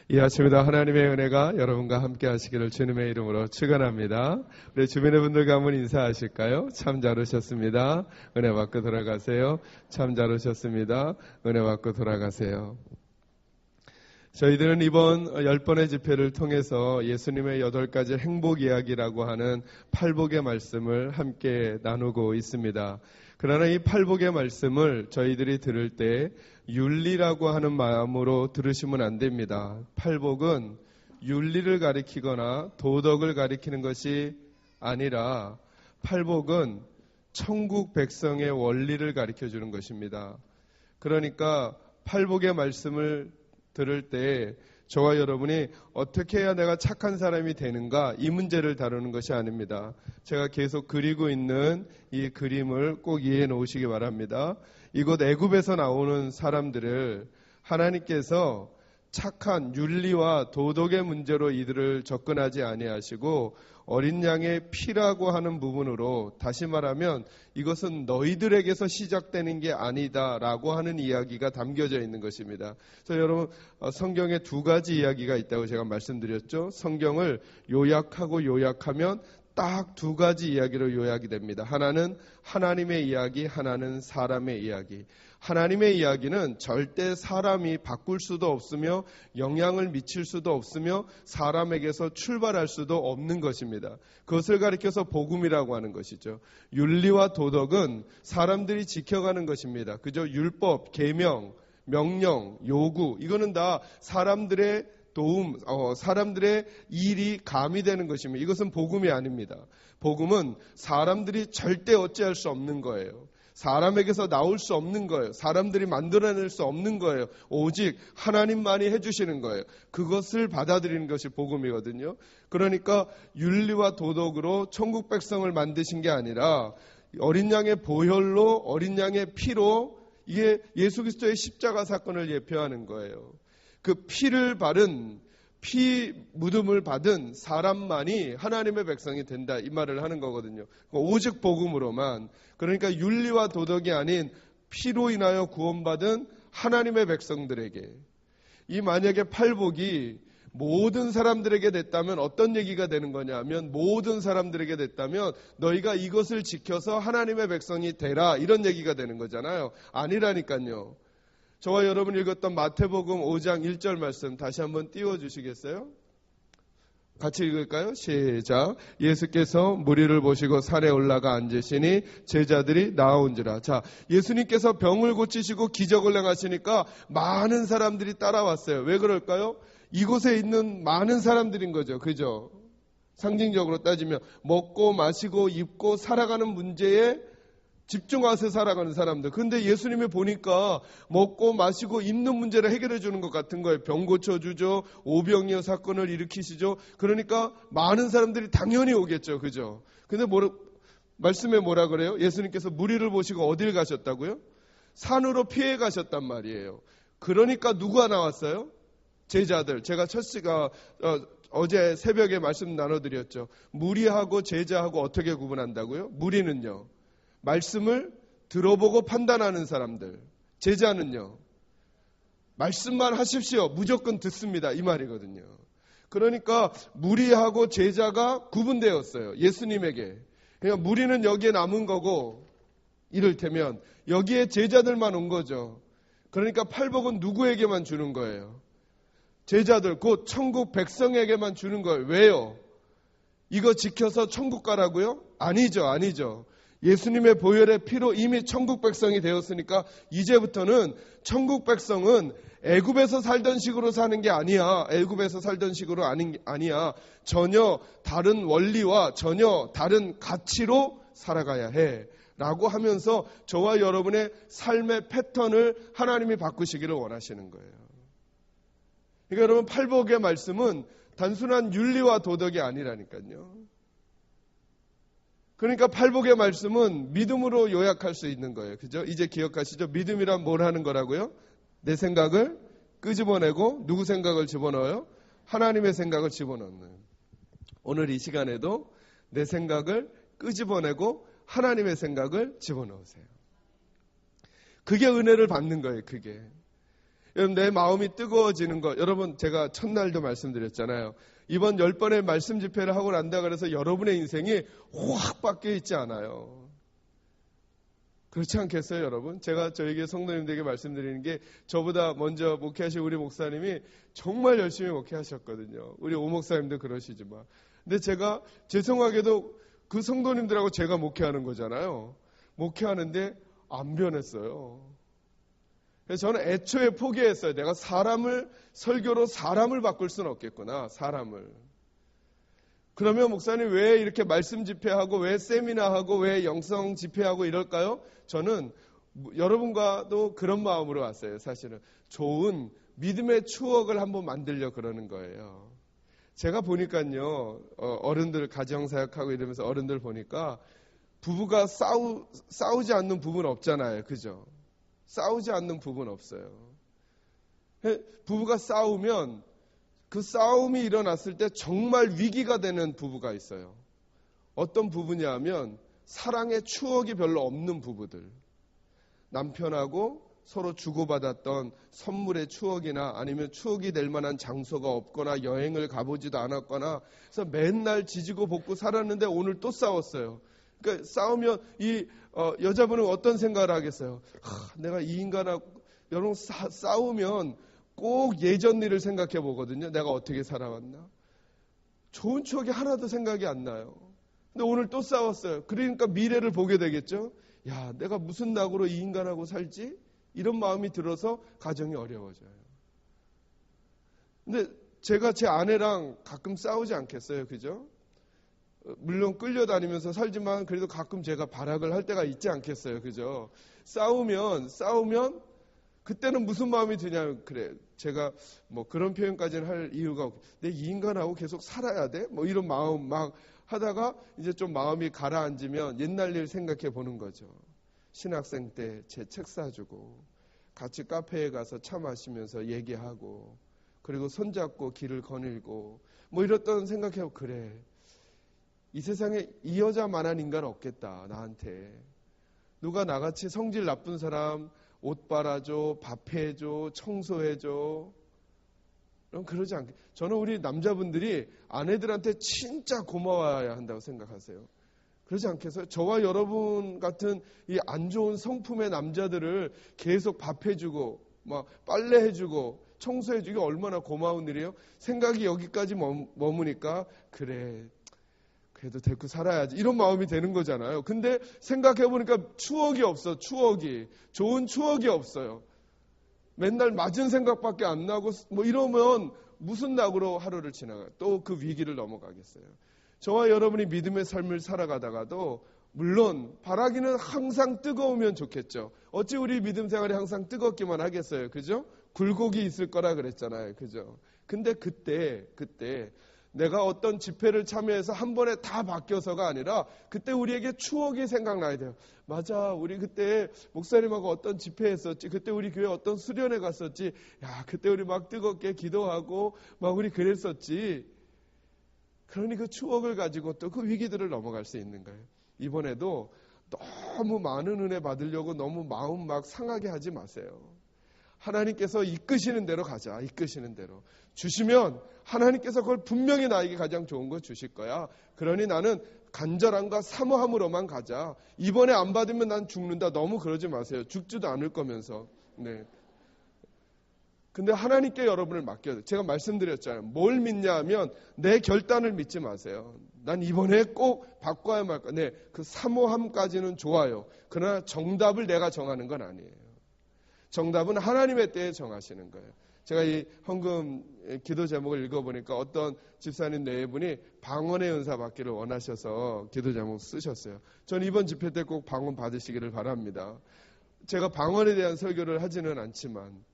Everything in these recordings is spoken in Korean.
이 아침에도 하나님의 은혜가 여러분과 함께 하시기를 주님의 이름으로 축원합니다. 우리 주변의 분들과 한번 인사하실까요? 참 잘 오셨습니다. 은혜 받고 돌아가세요. 참 잘 오셨습니다. 은혜 받고 돌아가세요. 저희들은 이번 10번의 집회를 통해서 예수님의 8가지 행복 이야기라고 하는 팔복의 말씀을 함께 나누고 있습니다. 그러나 이 팔복의 말씀을 저희들이 들을 때 윤리라고 하는 마음으로 들으시면 안 됩니다. 팔복은 윤리를 가리키거나 도덕을 가리키는 것이 아니라 팔복은 천국 백성의 원리를 가리켜주는 것입니다. 그러니까 팔복의 말씀을 들을 때 저와 여러분이 어떻게 해야 내가 착한 사람이 되는가 이 문제를 다루는 것이 아닙니다. 제가 계속 그리고 있는 이 그림을 꼭 이해해 놓으시기 바랍니다. 이곳 애굽에서 나오는 사람들을 하나님께서 착한 윤리와 도덕의 문제로 이들을 접근하지 아니하시고 어린 양의 피라고 하는 부분으로, 다시 말하면 이것은 너희들에게서 시작되는 게 아니다라고 하는 이야기가 담겨져 있는 것입니다. 그래서 여러분, 성경에 두 가지 이야기가 있다고 제가 말씀드렸죠. 성경을 요약하고 요약하면 딱 두 가지 이야기로 요약이 됩니다. 하나는 하나님의 이야기, 하나는 사람의 이야기. 하나님의 이야기는 절대 사람이 바꿀 수도 없으며 영향을 미칠 수도 없으며 사람에게서 출발할 수도 없는 것입니다. 그것을 가리켜서 복음이라고 하는 것이죠. 윤리와 도덕은 사람들이 지켜가는 것입니다. 그저 율법, 계명, 명령, 요구, 이거는 다 사람들의 도움, 사람들의 일이 가미되는 것입니다. 이것은 복음이 아닙니다. 복음은 사람들이 절대 어찌할 수 없는 거예요. 사람에게서 나올 수 없는 거예요. 사람들이 만들어낼 수 없는 거예요. 오직 하나님만이 해주시는 거예요. 그것을 받아들이는 것이 복음이거든요. 그러니까 윤리와 도덕으로 천국 백성을 만드신 게 아니라 어린 양의 보혈로, 어린 양의 피로, 이게 예수 그리스도의 십자가 사건을 예표하는 거예요. 그 피를 바른, 피 묻음을 받은 사람만이 하나님의 백성이 된다, 이 말을 하는 거거든요. 오직 복음으로만. 그러니까 윤리와 도덕이 아닌 피로 인하여 구원받은 하나님의 백성들에게, 이 만약에 팔복이 모든 사람들에게 됐다면 어떤 얘기가 되는 거냐 하면, 모든 사람들에게 됐다면 너희가 이것을 지켜서 하나님의 백성이 되라, 이런 얘기가 되는 거잖아요. 아니라니까요. 저와 여러분이 읽었던 마태복음 5장 1절 말씀 다시 한번 띄워주시겠어요? 같이 읽을까요? 시작. 예수께서 무리를 보시고 산에 올라가 앉으시니 제자들이 나아온지라. 자, 예수님께서 병을 고치시고 기적을 행하시니까 많은 사람들이 따라왔어요. 왜 그럴까요? 이곳에 있는 많은 사람들인 거죠. 그죠? 상징적으로 따지면 먹고 마시고 입고 살아가는 문제에 집중해서 살아가는 사람들. 그런데 예수님이 보니까 먹고 마시고 입는 문제를 해결해 주는 것 같은 거예요. 병 고쳐주죠. 오병이어 사건을 일으키시죠. 그러니까 많은 사람들이 당연히 오겠죠. 그죠? 근데 말씀에 뭐라 그래요? 예수님께서 무리를 보시고 어딜 가셨다고요? 산으로 피해 가셨단 말이에요. 그러니까 누가 나왔어요? 제자들. 제가 첫 시가 어제 새벽에 말씀 나눠드렸죠. 무리하고 제자하고 어떻게 구분한다고요? 무리는요, 말씀을 들어보고 판단하는 사람들. 제자는요, 말씀만 하십시오, 무조건 듣습니다, 이 말이거든요. 그러니까 무리하고 제자가 구분되었어요, 예수님에게. 그러니까 무리는 여기에 남은 거고, 이를테면 여기에 제자들만 온 거죠. 그러니까 팔복은 누구에게만 주는 거예요? 제자들, 곧 천국 백성에게만 주는 거예요. 왜요? 이거 지켜서 천국 가라고요? 아니죠. 예수님의 보혈의 피로 이미 천국 백성이 되었으니까 이제부터는 천국 백성은 애굽에서 살던 식으로 사는 게 아니야. 애굽에서 살던 식으로 아니야. 전혀 다른 원리와 전혀 다른 가치로 살아가야 해. 라고 하면서 저와 여러분의 삶의 패턴을 하나님이 바꾸시기를 원하시는 거예요. 그러니까 여러분, 팔복의 말씀은 단순한 윤리와 도덕이 아니라니까요. 그러니까 팔복의 말씀은 믿음으로 요약할 수 있는 거예요. 그죠? 이제 기억하시죠? 믿음이란 뭘 하는 거라고요? 내 생각을 끄집어내고 누구 생각을 집어넣어요? 하나님의 생각을 집어넣는. 오늘 이 시간에도 내 생각을 끄집어내고 하나님의 생각을 집어넣으세요. 그게 은혜를 받는 거예요. 그게. 여러분, 내 마음이 뜨거워지는 것. 여러분, 제가 첫날도 말씀드렸잖아요. 이번 10번의 말씀 집회를 하고 난다 그래서 여러분의 인생이 확 바뀌어 있지 않아요. 그렇지 않겠어요, 여러분? 제가 저에게 성도님들에게 말씀드리는 게 저보다 먼저 목회하신 우리 목사님이 정말 열심히 목회하셨거든요. 우리 오 목사님도 그러시지만. 근데 제가 죄송하게도 그 성도님들하고 제가 목회하는 거잖아요. 목회하는데 안 변했어요. 그래서 저는 애초에 포기했어요. 내가 설교로 사람을 바꿀 수는 없겠구나, 사람을. 그러면 목사님 왜 이렇게 말씀 집회하고 왜 세미나하고 왜 영성 집회하고 이럴까요? 저는 여러분과도 그런 마음으로 왔어요. 사실은 좋은 믿음의 추억을 한번 만들려 그러는 거예요. 제가 보니까요, 어른들 가정사역하고 이러면서 어른들 보니까 부부가 싸우지 않는 부부는 없잖아요. 그죠? 싸우지 않는 부부는 없어요. 부부가 싸우면 그 싸움이 일어났을 때 정말 위기가 되는 부부가 있어요. 어떤 부부냐 하면 사랑의 추억이 별로 없는 부부들. 남편하고 서로 주고받았던 선물의 추억이나 아니면 추억이 될 만한 장소가 없거나 여행을 가보지도 않았거나 그래서 맨날 지지고 볶고 살았는데 오늘 또 싸웠어요. 그러니까 싸우면 이 여자분은 어떤 생각을 하겠어요? 내가 이 인간하고 여러분 싸우면 꼭 예전 일을 생각해 보거든요. 내가 어떻게 살아왔나? 좋은 추억이 하나도 생각이 안 나요. 근데 오늘 또 싸웠어요. 그러니까 미래를 보게 되겠죠. 야, 내가 무슨 낙으로 이 인간하고 살지? 이런 마음이 들어서 가정이 어려워져요. 근데 제가 제 아내랑 가끔 싸우지 않겠어요. 그죠? 물론 끌려다니면서 살지만 그래도 가끔 제가 발악을 할 때가 있지 않겠어요. 그죠? 싸우면 그때는 무슨 마음이 드냐면 그래 제가 뭐 그런 표현까지는 할 이유가 없고 내 이 인간하고 계속 살아야 돼? 뭐 이런 마음 막 하다가 이제 좀 마음이 가라앉으면 옛날 일 생각해 보는 거죠. 신학생 때 제 책 사주고 같이 카페에 가서 차 마시면서 얘기하고 그리고 손잡고 길을 거닐고 뭐 이랬던 생각해보고 그래 이 세상에 이 여자만한 인간 없겠다 나한테. 누가 나같이 성질 나쁜 사람 옷 빨아줘, 밥 해줘, 청소해줘. 그러지 않게. 저는 우리 남자분들이 아내들한테 진짜 고마워야 한다고 생각하세요. 그러지 않겠어요? 저와 여러분 같은 이 안 좋은 성품의 남자들을 계속 밥 해주고, 막 빨래 해주고, 청소해주기 얼마나 고마운 일이에요? 생각이 여기까지 머무니까, 그래. 그래도 데리고 살아야지. 이런 마음이 되는 거잖아요. 근데 생각해보니까 추억이 없어, 추억이. 좋은 추억이 없어요. 맨날 맞은 생각밖에 안 나고, 뭐 이러면 무슨 낙으로 하루를 지나가요? 또 그 위기를 넘어가겠어요. 저와 여러분이 믿음의 삶을 살아가다가도, 물론 바라기는 항상 뜨거우면 좋겠죠. 어찌 우리 믿음 생활이 항상 뜨겁기만 하겠어요. 그죠? 굴곡이 있을 거라 그랬잖아요. 그죠? 근데 그때, 내가 어떤 집회를 참여해서 한 번에 다 바뀌어서가 아니라 그때 우리에게 추억이 생각나야 돼요. 맞아, 우리 그때 목사님하고 어떤 집회 했었지. 그때 우리 교회 어떤 수련회 갔었지. 야, 그때 우리 막 뜨겁게 기도하고 막 우리 그랬었지. 그러니 그 추억을 가지고 또 그 위기들을 넘어갈 수 있는 거예요. 이번에도 너무 많은 은혜 받으려고 너무 마음 막 상하게 하지 마세요. 하나님께서 이끄시는 대로 가자. 이끄시는 대로. 주시면 하나님께서 그걸 분명히 나에게 가장 좋은 거 주실 거야. 그러니 나는 간절함과 사모함으로만 가자. 이번에 안 받으면 난 죽는다. 너무 그러지 마세요. 죽지도 않을 거면서. 네. 근데 하나님께 여러분을 맡겨요. 제가 말씀드렸잖아요. 뭘 믿냐 하면 내 결단을 믿지 마세요. 난 이번에 꼭 바꿔야 말까. 네, 그 사모함까지는 좋아요. 그러나 정답을 내가 정하는 건 아니에요. 정답은 하나님의 때에 정하시는 거예요. 제가 이 헌금 기도 제목을 읽어보니까 어떤 집사님 네 분이 방언의 은사 받기를 원하셔서 기도 제목 쓰셨어요. 전 이번 집회 때 꼭 방언 받으시기를 바랍니다. 제가 방언에 대한 설교를 하지는 않지만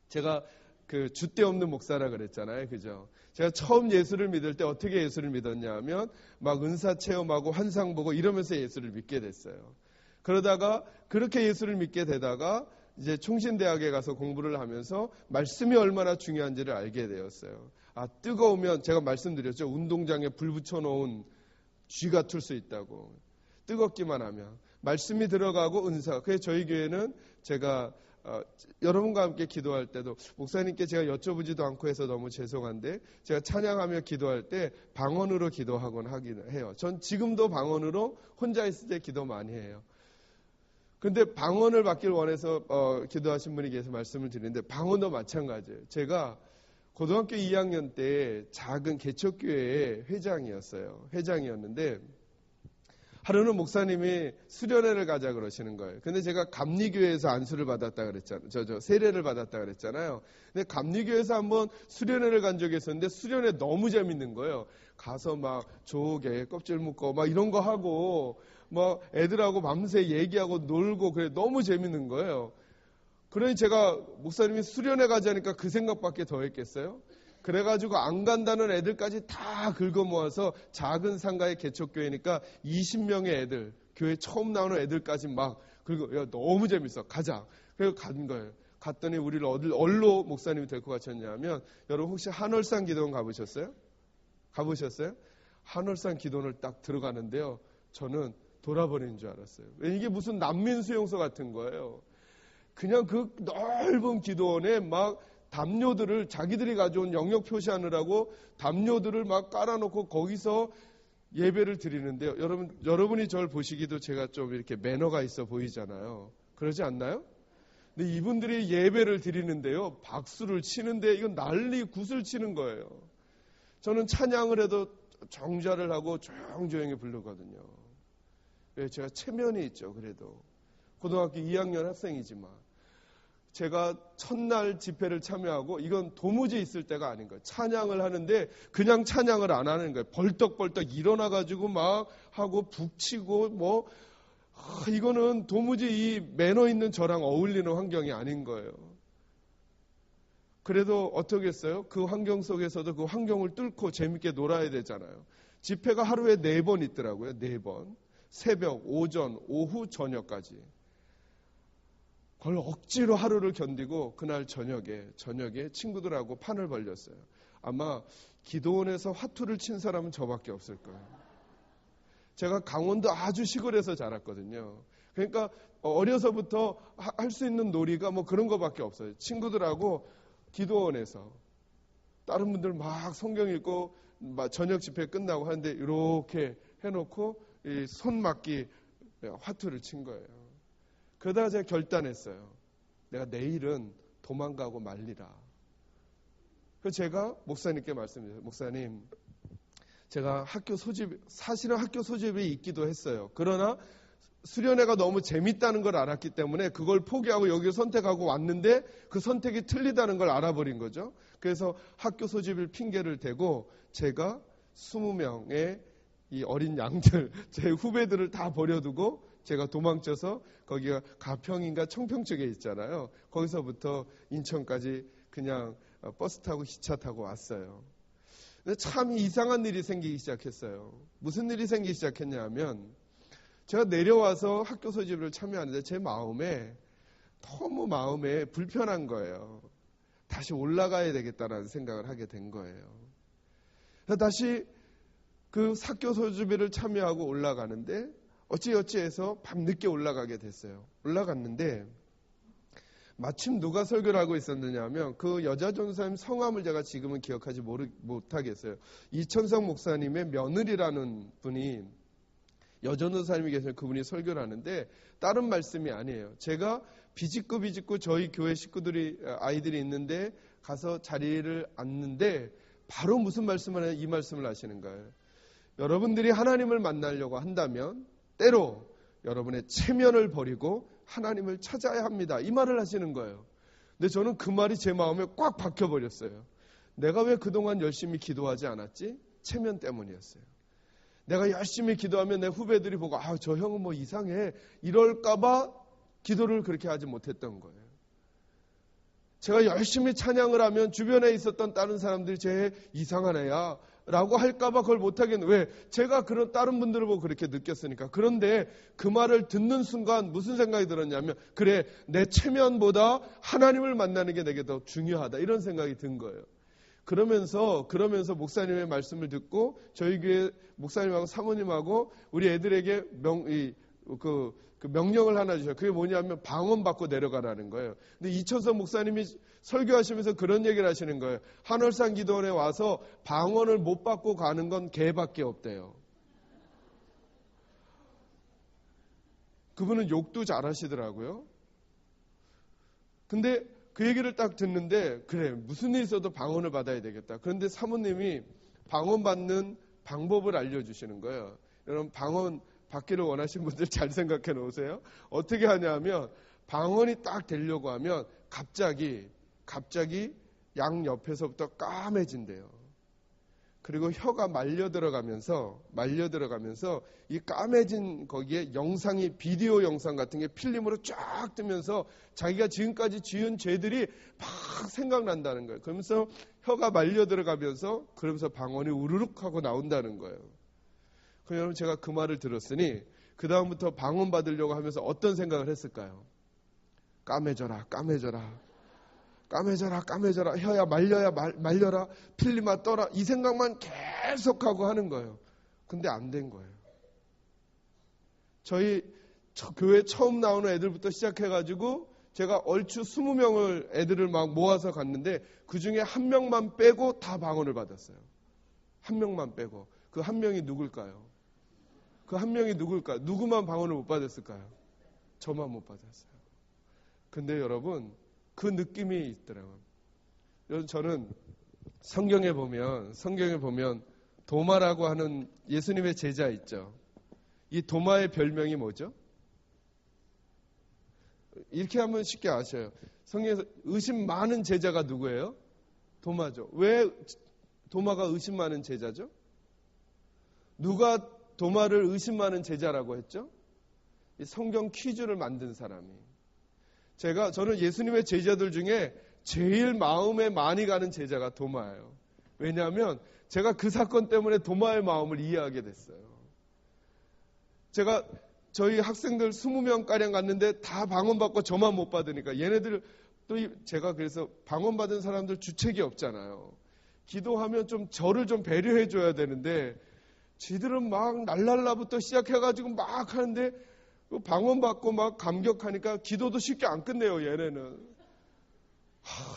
제가 그 줏대 없는 목사라 그랬잖아요. 그죠? 제가 처음 예수를 믿을 때 어떻게 예수를 믿었냐 하면 막 은사 체험하고 환상 보고 이러면서 예수를 믿게 됐어요. 그러다가 그렇게 예수를 믿게 되다가 이제 총신대학에 가서 공부를 하면서 말씀이 얼마나 중요한지를 알게 되었어요. 아, 뜨거우면 제가 말씀드렸죠. 운동장에 불 붙여놓은 쥐가 틀 수 있다고. 뜨겁기만 하면. 말씀이 들어가고 은사. 그래서 저희 교회는 제가 여러분과 함께 기도할 때도 목사님께 제가 여쭤보지도 않고 해서 너무 죄송한데 제가 찬양하며 기도할 때 방언으로 기도하곤 하긴 해요. 전 지금도 방언으로 혼자 있을 때 기도 많이 해요. 근데 방언을 받길 원해서 기도하신 분이 계셔서 말씀을 드리는데 방언도 마찬가지예요. 제가 고등학교 2학년 때 작은 개척교회의 회장이었는데 하루는 목사님이 수련회를 가자 그러시는 거예요. 근데 제가 감리교회에서 안수를 받았다 그랬잖아요. 세례를 받았다 그랬잖아요. 근데 감리교회에서 한번 수련회를 간 적이 있었는데 수련회 너무 재밌는 거예요. 가서 막 조개 껍질 묶고 막 이런 거 하고 막 애들하고 밤새 얘기하고 놀고 그래 너무 재밌는 거예요. 그러니 제가 목사님이 수련회 가자니까 그 생각밖에 더 했겠어요? 그래가지고 안 간다는 애들까지 다 긁어 모아서 작은 상가의 개척교회니까 20명의 애들, 교회 처음 나오는 애들까지 막 긁어, 야, 너무 재밌어. 가자. 그래서 간 거예요. 갔더니 우리를 어디로 목사님이 데리고 가셨냐면, 여러분 혹시 한월산 기도원 가보셨어요? 가보셨어요? 한월산 기도원을 딱 들어가는데요. 저는 돌아버리는 줄 알았어요. 이게 무슨 난민 수용소 같은 거예요. 그냥 그 넓은 기도원에 막 담요들을 자기들이 가져온 영역 표시하느라고 담요들을 막 깔아놓고 거기서 예배를 드리는데요. 여러분이 저를 보시기도 제가 좀 이렇게 매너가 있어 보이잖아요. 그러지 않나요? 근데 이분들이 예배를 드리는데요. 박수를 치는데 이건 난리 굿을 치는 거예요. 저는 찬양을 해도 정자를 하고 조용조용히 부르거든요. 왜? 제가 체면이 있죠. 그래도. 고등학교 2학년 학생이지만. 제가 첫날 집회를 참여하고 이건 도무지 있을 때가 아닌 거예요. 찬양을 하는데 그냥 찬양을 안 하는 거예요. 벌떡벌떡 일어나가지고 막 하고 북치고 뭐 이거는 도무지 이 매너 있는 저랑 어울리는 환경이 아닌 거예요. 그래도 어떻게 했어요? 그 환경 속에서도 그 환경을 뚫고 재밌게 놀아야 되잖아요. 집회가 하루에 4번 있더라고요. 4번. 새벽, 오전, 오후, 저녁까지. 그걸 억지로 하루를 견디고 그날 저녁에 친구들하고 판을 벌렸어요. 아마 기도원에서 화투를 친 사람은 저밖에 없을 거예요. 제가 강원도 아주 시골에서 자랐거든요. 그러니까 어려서부터 할 수 있는 놀이가 뭐 그런 거밖에 없어요. 친구들하고 기도원에서 다른 분들 막 성경 읽고 저녁 집회 끝나고 하는데 이렇게 해놓고 이 손맞기 화투를 친 거예요. 그러다가 제가 결단했어요. 내가 내일은 도망가고 말리라. 그래서 제가 목사님께 말씀드렸어요. 목사님, 제가 사실은 학교 소집이 있기도 했어요. 그러나 수련회가 너무 재밌다는 걸 알았기 때문에 그걸 포기하고 여기를 선택하고 왔는데 그 선택이 틀리다는 걸 알아버린 거죠. 그래서 학교 소집을 핑계를 대고 제가 20명의 이 어린 양들, 제 후배들을 다 버려두고 제가 도망쳐서 거기가 가평인가 청평 쪽에 있잖아요. 거기서부터 인천까지 그냥 버스 타고 기차 타고 왔어요. 근데 참 이상한 일이 생기기 시작했어요. 무슨 일이 생기기 시작했냐면 제가 내려와서 학교 소집을 참여하는데 제 마음에 너무 마음에 불편한 거예요. 다시 올라가야 되겠다라는 생각을 하게 된 거예요. 그래서 다시 그 학교 소집회를 참여하고 올라가는데 어찌어찌해서 밤늦게 올라가게 됐어요. 올라갔는데 마침 누가 설교를 하고 있었느냐 하면 그 여자 전도사님 성함을 제가 지금은 기억하지 못하겠어요. 이천성 목사님의 며느리라는 분이 여전도사님이 계셔서 그분이 설교를 하는데 다른 말씀이 아니에요. 제가 비집고 저희 교회 아이들이 있는데 가서 자리를 앉는데 바로 무슨 말씀을 해요? 이 말씀을 하시는 거예요. 여러분들이 하나님을 만나려고 한다면 때로 여러분의 체면을 버리고 하나님을 찾아야 합니다. 이 말을 하시는 거예요. 근데 저는 그 말이 제 마음에 꽉 박혀버렸어요. 내가 왜 그동안 열심히 기도하지 않았지? 체면 때문이었어요. 내가 열심히 기도하면 내 후배들이 보고 저 형은 뭐 이상해 이럴까봐 기도를 그렇게 하지 못했던 거예요. 제가 열심히 찬양을 하면 주변에 있었던 다른 사람들이 쟤 이상한 애야 라고 할까봐 그걸 못하겠는. 왜? 제가 그런 다른 분들을 보고 그렇게 느꼈으니까. 그런데 그 말을 듣는 순간 무슨 생각이 들었냐면 그래, 내 체면보다 하나님을 만나는 게 내게 더 중요하다 이런 생각이 든 거예요. 그러면서 목사님의 말씀을 듣고 저희 교회 목사님하고 사모님하고 우리 애들에게 그 명령을 하나 주셔요. 그게 뭐냐면 방언 받고 내려가라는 거예요. 근데 이천섭 목사님이 설교하시면서 그런 얘기를 하시는 거예요. 한월산 기도원에 와서 방언을 못 받고 가는 건 개밖에 없대요. 그분은 욕도 잘하시더라고요. 근데 그 얘기를 딱 듣는데 그래 무슨 일 있어도 방언을 받아야 되겠다. 그런데 사모님이 방언 받는 방법을 알려주시는 거예요. 여러분 방언 받기를 원하시는 분들 잘 생각해 놓으세요. 어떻게 하냐면 방언이 딱 되려고 하면 갑자기 양 옆에서부터 까매진대요. 그리고 혀가 말려 들어가면서 이 까매진 거기에 영상이 비디오 영상 같은 게 필름으로 쫙 뜨면서 자기가 지금까지 지은 죄들이 막 생각난다는 거예요. 그러면서 혀가 말려 들어가면서 그러면서 방언이 우르륵 하고 나온다는 거예요. 그럼 여러분 제가 그 말을 들었으니 그 다음부터 방언 받으려고 하면서 어떤 생각을 했을까요? 까매져라 혀야 말려라 필리마 떠라 이 생각만 계속하고 하는 거예요. 근데 안 된 거예요. 저희 교회 처음 나오는 애들부터 시작해가지고 제가 얼추 20명을 애들을 막 모아서 갔는데 그 중에 한 명만 빼고 다 방언을 받았어요. 한 명만 빼고. 그 한 명이 누굴까요? 그 한 명이 누굴까요? 누구만 방언을 못 받았을까요? 저만 못 받았어요. 근데 여러분 그 느낌이 있더라고요. 저는 성경에 보면 도마라고 하는 예수님의 제자 있죠. 이 도마의 별명이 뭐죠? 이렇게 하면 쉽게 아셔요. 성경에서 의심 많은 제자가 누구예요? 도마죠. 왜 도마가 의심 많은 제자죠? 누가 도마를 의심 많은 제자라고 했죠? 이 성경 퀴즈를 만든 사람이. 저는 예수님의 제자들 중에 제일 마음에 많이 가는 제자가 도마예요. 왜냐하면 제가 그 사건 때문에 도마의 마음을 이해하게 됐어요. 제가 저희 학생들 20명가량 갔는데 다 방언받고 저만 못 받으니까 얘네들 제가 그래서 방언받은 사람들 주책이 없잖아요. 기도하면 좀 저를 좀 배려해 줘야 되는데 지들은 막 날랄라부터 시작해가지고 막 하는데 방언받고 막 감격하니까 기도도 쉽게 안 끝내요, 얘네는.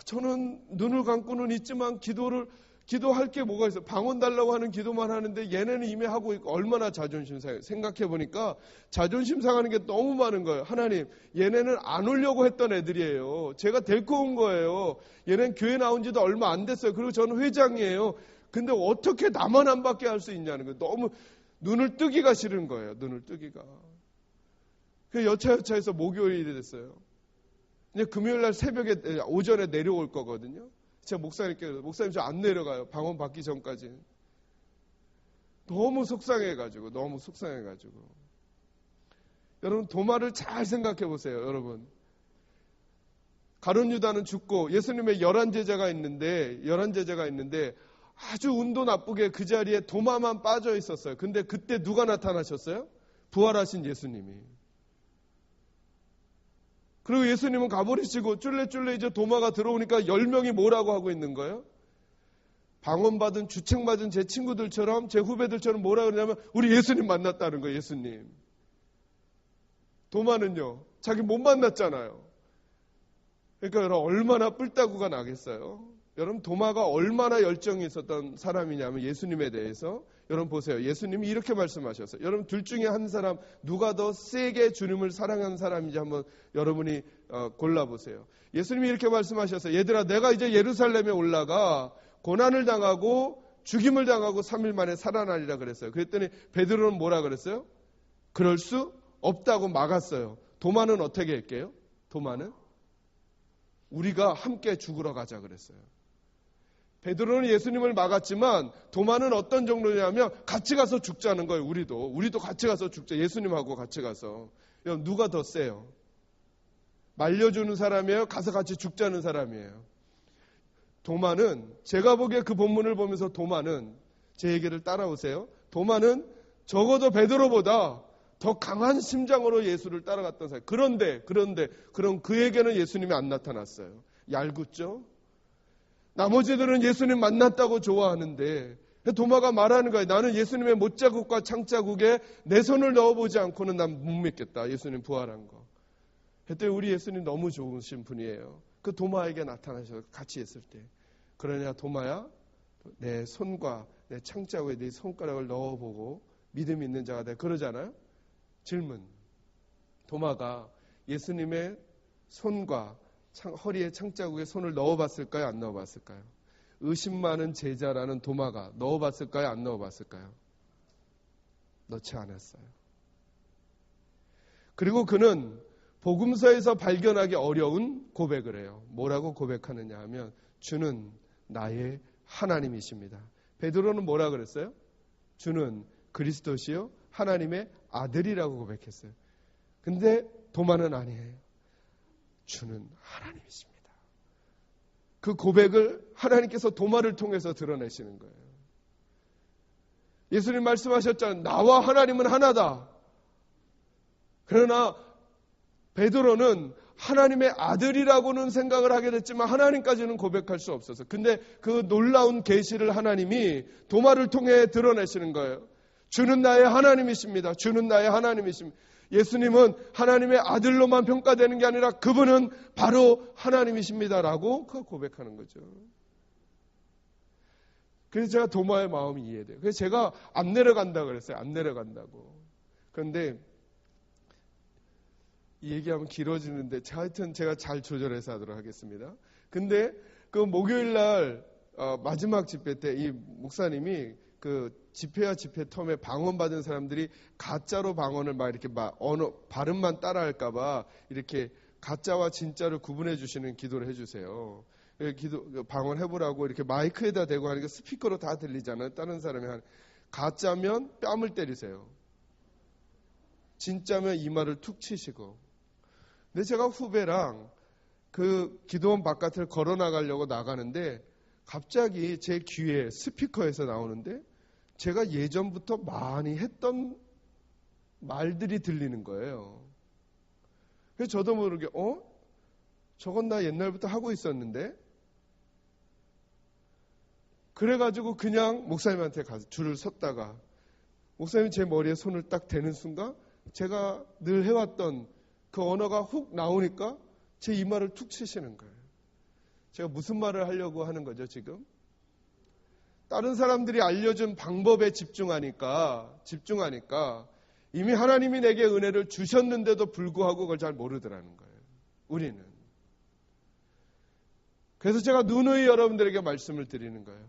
저는 눈을 감고는 있지만 기도할 게 뭐가 있어요? 방언 달라고 하는 기도만 하는데 얘네는 이미 하고 있고 얼마나 자존심 상해요. 생각해보니까 자존심 상하는 게 너무 많은 거예요. 하나님, 얘네는 안 오려고 했던 애들이에요. 제가 데리고 온 거예요. 얘네는 교회 나온 지도 얼마 안 됐어요. 그리고 저는 회장이에요. 근데 어떻게 나만 안 받게 할 수 있냐는 거예요. 너무 눈을 뜨기가 싫은 거예요. 눈을 뜨기가. 그 여차여차해서 목요일이 됐어요. 이제 금요일 날 새벽에 오전에 내려올 거거든요. 제가 목사님께 목사님 저 안 내려가요. 방언 받기 전까지. 너무 속상해가지고. 여러분 도마를 잘 생각해 보세요. 여러분. 가룟 유다는 죽고 예수님의 11제자가 있는데 아주 운도 나쁘게 그 자리에 도마만 빠져 있었어요. 근데 그때 누가 나타나셨어요? 부활하신 예수님이. 그리고 예수님은 가버리시고 쫄래쫄래 이제 도마가 들어오니까 10명이 뭐라고 하고 있는 거예요? 방언받은 주책받은 제 친구들처럼 제 후배들처럼 뭐라고 그러냐면 우리 예수님 만났다는 거예요. 예수님. 도마는요. 자기 못 만났잖아요. 그러니까 여러분 얼마나 뿔따구가 나겠어요. 여러분 도마가 얼마나 열정이 있었던 사람이냐면 예수님에 대해서 여러분 보세요. 예수님이 이렇게 말씀하셨어요. 여러분 둘 중에 한 사람 누가 더 세게 주님을 사랑하는 사람인지 한번 여러분이 골라보세요. 예수님이 이렇게 말씀하셨어요. 얘들아 내가 이제 예루살렘에 올라가 고난을 당하고 죽임을 당하고 3일 만에 살아나리라 그랬어요. 그랬더니 베드로는 뭐라 그랬어요? 그럴 수 없다고 막았어요. 도마는 어떻게 할게요? 도마는 우리가 함께 죽으러 가자 그랬어요. 베드로는 예수님을 막았지만 도마는 어떤 정도냐면 같이 가서 죽자는 거예요. 우리도 같이 가서 죽자. 예수님하고 같이 가서. 여러분 누가 더 세요? 말려주는 사람이에요? 가서 같이 죽자는 사람이에요? 도마는 제가 보기에 그 본문을 보면서 도마는 제 얘기를 따라오세요. 도마는 적어도 베드로보다 더 강한 심장으로 예수를 따라갔던 사람. 그런데 그럼 그에게는 예수님이 안 나타났어요. 얄궂죠? 나머지들은 예수님 만났다고 좋아하는데 도마가 말하는 거예요. 나는 예수님의 못자국과 창자국에 내 손을 넣어보지 않고는 난 못 믿겠다. 예수님 부활한 거. 그때 우리 예수님 너무 좋으신 분이에요. 그 도마에게 나타나셔서 같이 있을 때. 그러냐 도마야, 내 손과 내 창자국에 네 손가락을 넣어보고 믿음 있는 자가 돼. 그러잖아요. 질문. 도마가 예수님의 손과 허리에 창자국에 손을 넣어봤을까요? 안 넣어봤을까요? 의심 많은 제자라는 도마가 넣어봤을까요? 안 넣어봤을까요? 넣지 않았어요. 그리고 그는 복음서에서 발견하기 어려운 고백을 해요. 뭐라고 고백하느냐 하면 주는 나의 하나님이십니다. 베드로는 뭐라 그랬어요? 주는 그리스도시요 하나님의 아들이라고 고백했어요. 근데 도마는 아니에요. 주는 하나님이십니다. 그 고백을 하나님께서 도마를 통해서 드러내시는 거예요. 예수님 말씀하셨잖아요. 나와 하나님은 하나다. 그러나 베드로는 하나님의 아들이라고는 생각을 하게 됐지만 하나님까지는 고백할 수 없어서. 근데 그 놀라운 계시를 하나님이 도마를 통해 드러내시는 거예요. 주는 나의 하나님이십니다. 주는 나의 하나님이십니다. 예수님은 하나님의 아들로만 평가되는 게 아니라 그분은 바로 하나님이십니다라고 그 고백하는 거죠. 그래서 제가 도마의 마음이 이해돼요. 그래서 제가 안 내려간다고 그랬어요. 안 내려간다고. 그런데 이 얘기하면 길어지는데 하여튼 제가 잘 조절해서 하도록 하겠습니다. 근데 그 목요일 날 마지막 집회 때 이 목사님이 그 집회와 집회 텀에 방언받은 사람들이 가짜로 방언을 막 이렇게 언어 발음만 따라할까봐 이렇게 가짜와 진짜를 구분해 주시는 기도를 해주세요. 방언 해보라고 이렇게 마이크에다 대고 하니까 스피커로 다 들리잖아요. 다른 사람이 가짜면 뺨을 때리세요. 진짜면 이마를 툭 치시고. 근데 제가 후배랑 그 기도원 바깥을 걸어 나가려고 나가는데 갑자기 제 귀에 스피커에서 나오는데 제가 예전부터 많이 했던 말들이 들리는 거예요. 그래서 저도 모르게 저건 나 옛날부터 하고 있었는데 그래가지고 그냥 목사님한테 가서 줄을 섰다가 목사님이 제 머리에 손을 딱 대는 순간 제가 늘 해왔던 그 언어가 훅 나오니까 제 이마를 툭 치시는 거예요. 제가 무슨 말을 하려고 하는 거죠 지금? 다른 사람들이 알려준 방법에 집중하니까 이미 하나님이 내게 은혜를 주셨는데도 불구하고 그걸 잘 모르더라는 거예요. 우리는. 그래서 제가 누누이 여러분들에게 말씀을 드리는 거예요.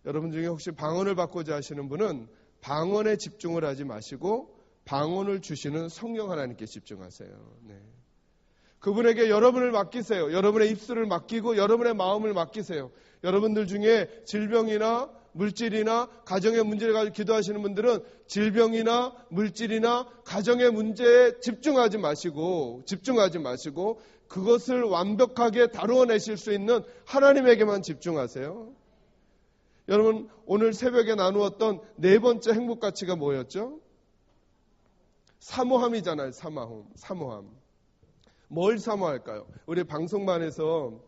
여러분 중에 혹시 방언을 받고자 하시는 분은 방언에 집중을 하지 마시고 방언을 주시는 성령 하나님께 집중하세요. 네. 그분에게 여러분을 맡기세요. 여러분의 입술을 맡기고 여러분의 마음을 맡기세요. 여러분들 중에 질병이나 물질이나 가정의 문제를 가지고 기도하시는 분들은 질병이나 물질이나 가정의 문제에 집중하지 마시고 그것을 완벽하게 다루어내실 수 있는 하나님에게만 집중하세요. 여러분 오늘 새벽에 나누었던 네 번째 행복 가치가 뭐였죠? 사모함이잖아요. 사모함. 뭘 사모할까요? 우리 방송반에서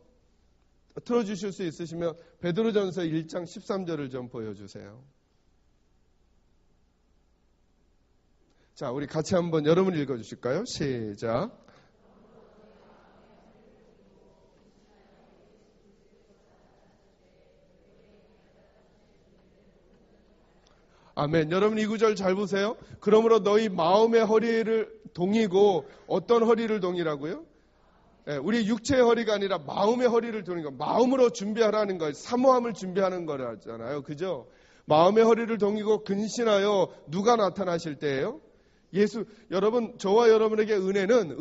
틀어주실 수 있으시면 베드로전서 1장 13절을 좀 보여주세요. 자, 우리 같이 한번 여러분 읽어주실까요? 시작. 아멘. 여러분 이 구절 잘 보세요. 그러므로 너희 마음의 허리를 동이고 어떤 허리를 동이라고요? 네, 우리 육체의 허리가 아니라 마음의 허리를 도는 거. 마음으로 준비하라는 거. 사모함을 준비하는 거잖아요. 그죠? 마음의 허리를 동이고 근신하여 누가 나타나실 때예요? 예수. 여러분 저와 여러분에게 은혜는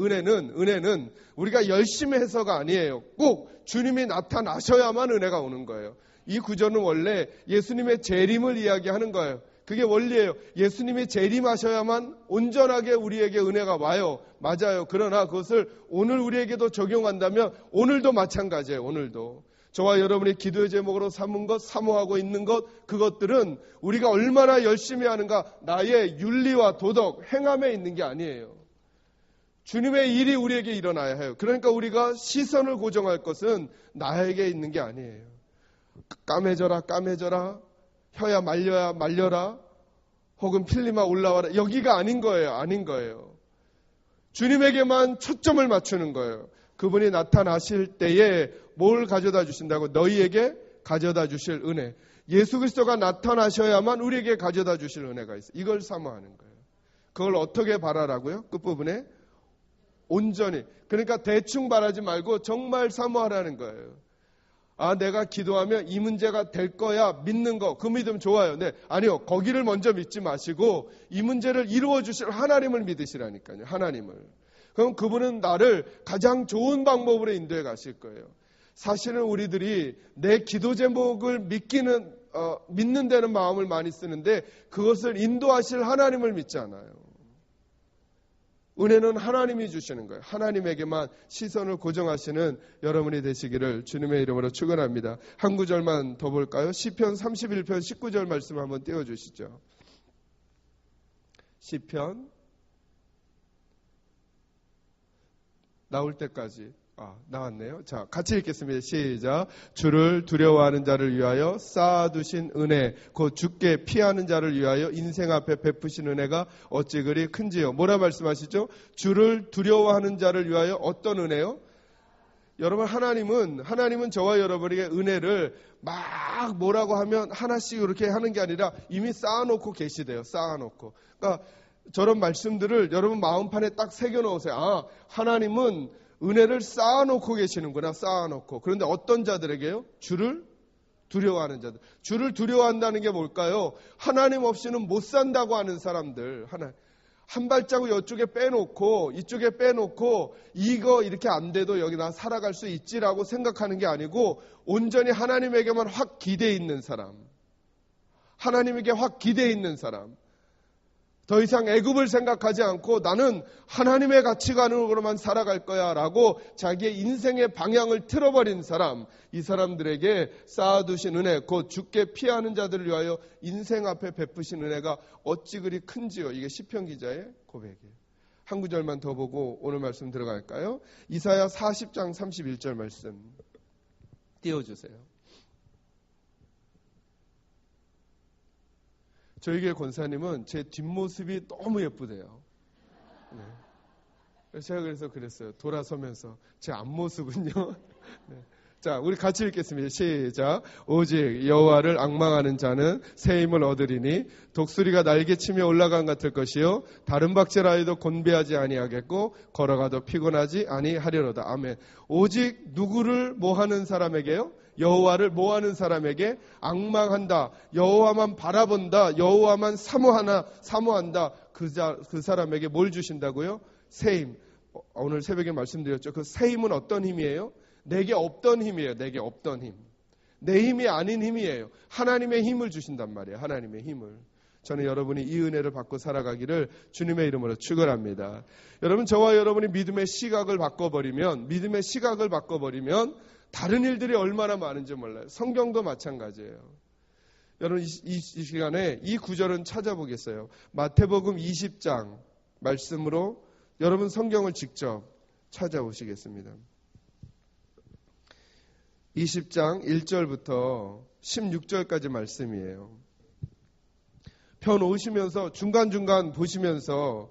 우리가 열심히 해서가 아니에요. 꼭 주님이 나타나셔야만 은혜가 오는 거예요. 이 구절은 원래 예수님의 재림을 이야기하는 거예요. 그게 원리예요. 예수님이 재림하셔야만 온전하게 우리에게 은혜가 와요. 맞아요. 그러나 그것을 오늘 우리에게도 적용한다면 오늘도 마찬가지예요. 오늘도. 저와 여러분이 기도의 제목으로 삼은 것, 사모하고 있는 것, 그것들은 우리가 얼마나 열심히 하는가, 나의 윤리와 도덕, 행함에 있는 게 아니에요. 주님의 일이 우리에게 일어나야 해요. 그러니까 우리가 시선을 고정할 것은 나에게 있는 게 아니에요. 까매져라. 혀야 말려라 혹은 필리마 올라와라. 여기가 아닌 거예요. 아닌 거예요. 주님에게만 초점을 맞추는 거예요. 그분이 나타나실 때에 뭘 가져다 주신다고? 너희에게 가져다 주실 은혜. 예수 그리스도가 나타나셔야만 우리에게 가져다 주실 은혜가 있어요. 이걸 사모하는 거예요. 그걸 어떻게 바라라고요? 끝부분에 온전히. 그러니까 대충 바라지 말고 정말 사모하라는 거예요. 아, 내가 기도하면 이 문제가 될 거야 믿는 거, 그 믿음 좋아요. 네, 아니요. 거기를 먼저 믿지 마시고 이 문제를 이루어 주실 하나님을 믿으시라니까요. 하나님을. 그럼 그분은 나를 가장 좋은 방법으로 인도해 가실 거예요. 사실은 우리들이 내 기도 제목을 믿는 데는 마음을 많이 쓰는데 그것을 인도하실 하나님을 믿지 않아요. 은혜는 하나님이 주시는 거예요. 하나님에게만 시선을 고정하시는 여러분이 되시기를 주님의 이름으로 축원합니다. 한 구절만 더 볼까요? 시편 31편 19절 말씀 한번 띄워주시죠. 시편 나올 때까지. 나왔네요. 자, 같이 읽겠습니다. 시작. 주를 두려워하는 자를 위하여 쌓아두신 은혜, 곧 주께 피하는 자를 위하여 인생 앞에 베푸신 은혜가 어찌 그리 큰지요. 뭐라 말씀하시죠? 주를 두려워하는 자를 위하여 어떤 은혜요? 여러분, 하나님은 저와 여러분에게 은혜를 막 뭐라고 하면 하나씩 이렇게 하는 게 아니라 이미 쌓아놓고 계시대요. 쌓아놓고. 그러니까 저런 말씀들을 여러분 마음판에 딱 새겨놓으세요. 하나님은 은혜를 쌓아놓고 계시는구나. 쌓아놓고. 그런데 어떤 자들에게요? 주를 두려워하는 자들. 주를 두려워한다는 게 뭘까요? 하나님 없이는 못 산다고 하는 사람들. 한 발자국 이쪽에 빼놓고 이쪽에 빼놓고 이거 이렇게 안 돼도 여기 나 살아갈 수 있지라고 생각하는 게 아니고 온전히 하나님에게만 확 기대 있는 사람. 하나님에게 확 기대 있는 사람. 더 이상 애굽을 생각하지 않고 나는 하나님의 가치관으로만 살아갈 거야 라고 자기의 인생의 방향을 틀어버린 사람, 이 사람들에게 쌓아두신 은혜, 곧 주께 피하는 자들을 위하여 인생 앞에 베푸신 은혜가 어찌 그리 큰지요. 이게 시편 기자의 고백이에요. 한 구절만 더 보고 오늘 말씀 들어갈까요? 이사야 40장 31절 말씀 띄워주세요. 저희 교회 권사님은 제 뒷모습이 너무 예쁘대요. 네. 제가 그랬어요. 돌아서면서 제 앞모습은요. 네. 자, 우리 같이 읽겠습니다. 시작. 오직 여호와를 앙망하는 자는 새 힘을 얻으리니 독수리가 날개치며 올라간 같을 것이요 다른 박제라이도 곤배하지 아니하겠고 걸어가도 피곤하지 아니하려로다. 아멘. 오직 누구를 모하는 사람에게요? 여호와를 모하는 사람에게 앙망한다. 여호와만 바라본다. 여호와만 사모한다. 그 사람에게 뭘 주신다고요? 새 힘. 오늘 새벽에 말씀드렸죠. 그 새 힘은 어떤 힘이에요? 내게 없던 힘이에요. 내게 없던 힘. 내 힘이 아닌 힘이에요. 하나님의 힘을 주신단 말이에요. 하나님의 힘을. 저는 여러분이 이 은혜를 받고 살아가기를 주님의 이름으로 축원합니다. 여러분, 저와 여러분이 믿음의 시각을 바꿔버리면 다른 일들이 얼마나 많은지 몰라요. 성경도 마찬가지예요. 여러분, 이 시간에 이 구절은 찾아보겠어요. 마태복음 20장 말씀으로 여러분 성경을 직접 찾아오시겠습니다. 20장 1절부터 16절까지 말씀이에요. 편 오시면서 중간중간 보시면서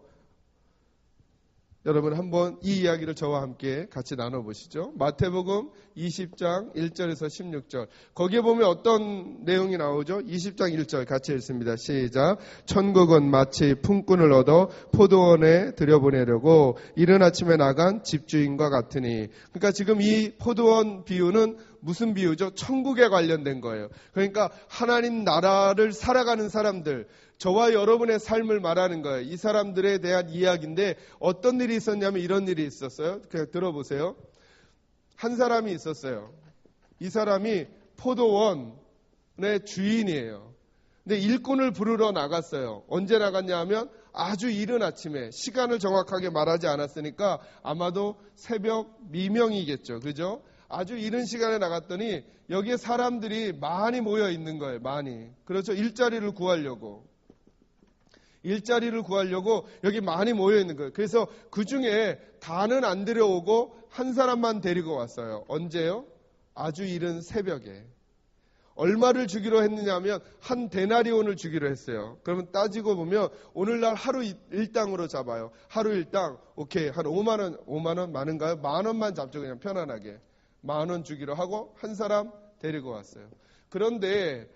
여러분 한번 이 이야기를 저와 함께 같이 나눠보시죠. 마태복음 20장 1절에서 16절. 거기에 보면 어떤 내용이 나오죠? 20장 1절 같이 읽습니다. 시작. 천국은 마치 품꾼을 얻어 포도원에 들여보내려고 이른 아침에 나간 집주인과 같으니. 그러니까 지금 이 포도원 비유는 무슨 비유죠? 천국에 관련된 거예요. 그러니까 하나님 나라를 살아가는 사람들, 저와 여러분의 삶을 말하는 거예요. 이 사람들에 대한 이야기인데 어떤 일이 있었냐면 이런 일이 있었어요. 그냥 들어보세요. 한 사람이 있었어요. 이 사람이 포도원의 주인이에요. 근데 일꾼을 부르러 나갔어요. 언제 나갔냐 하면 아주 이른 아침에, 시간을 정확하게 말하지 않았으니까 아마도 새벽 미명이겠죠. 그죠? 아주 이른 시간에 나갔더니 여기에 사람들이 많이 모여 있는 거예요. 많이. 그렇죠. 일자리를 구하려고 여기 많이 모여 있는 거예요. 그래서 그 중에 다는 안 데려오고 한 사람만 데리고 왔어요. 언제요? 아주 이른 새벽에. 얼마를 주기로 했느냐 하면 한 데나리온을 주기로 했어요. 그러면 따지고 보면 오늘날 하루 일당으로 잡아요. 하루 일당 오케이 한 5만 원 많은가요? 10,000원만 잡죠. 그냥 편안하게 10,000원 주기로 하고 한 사람 데리고 왔어요. 그런데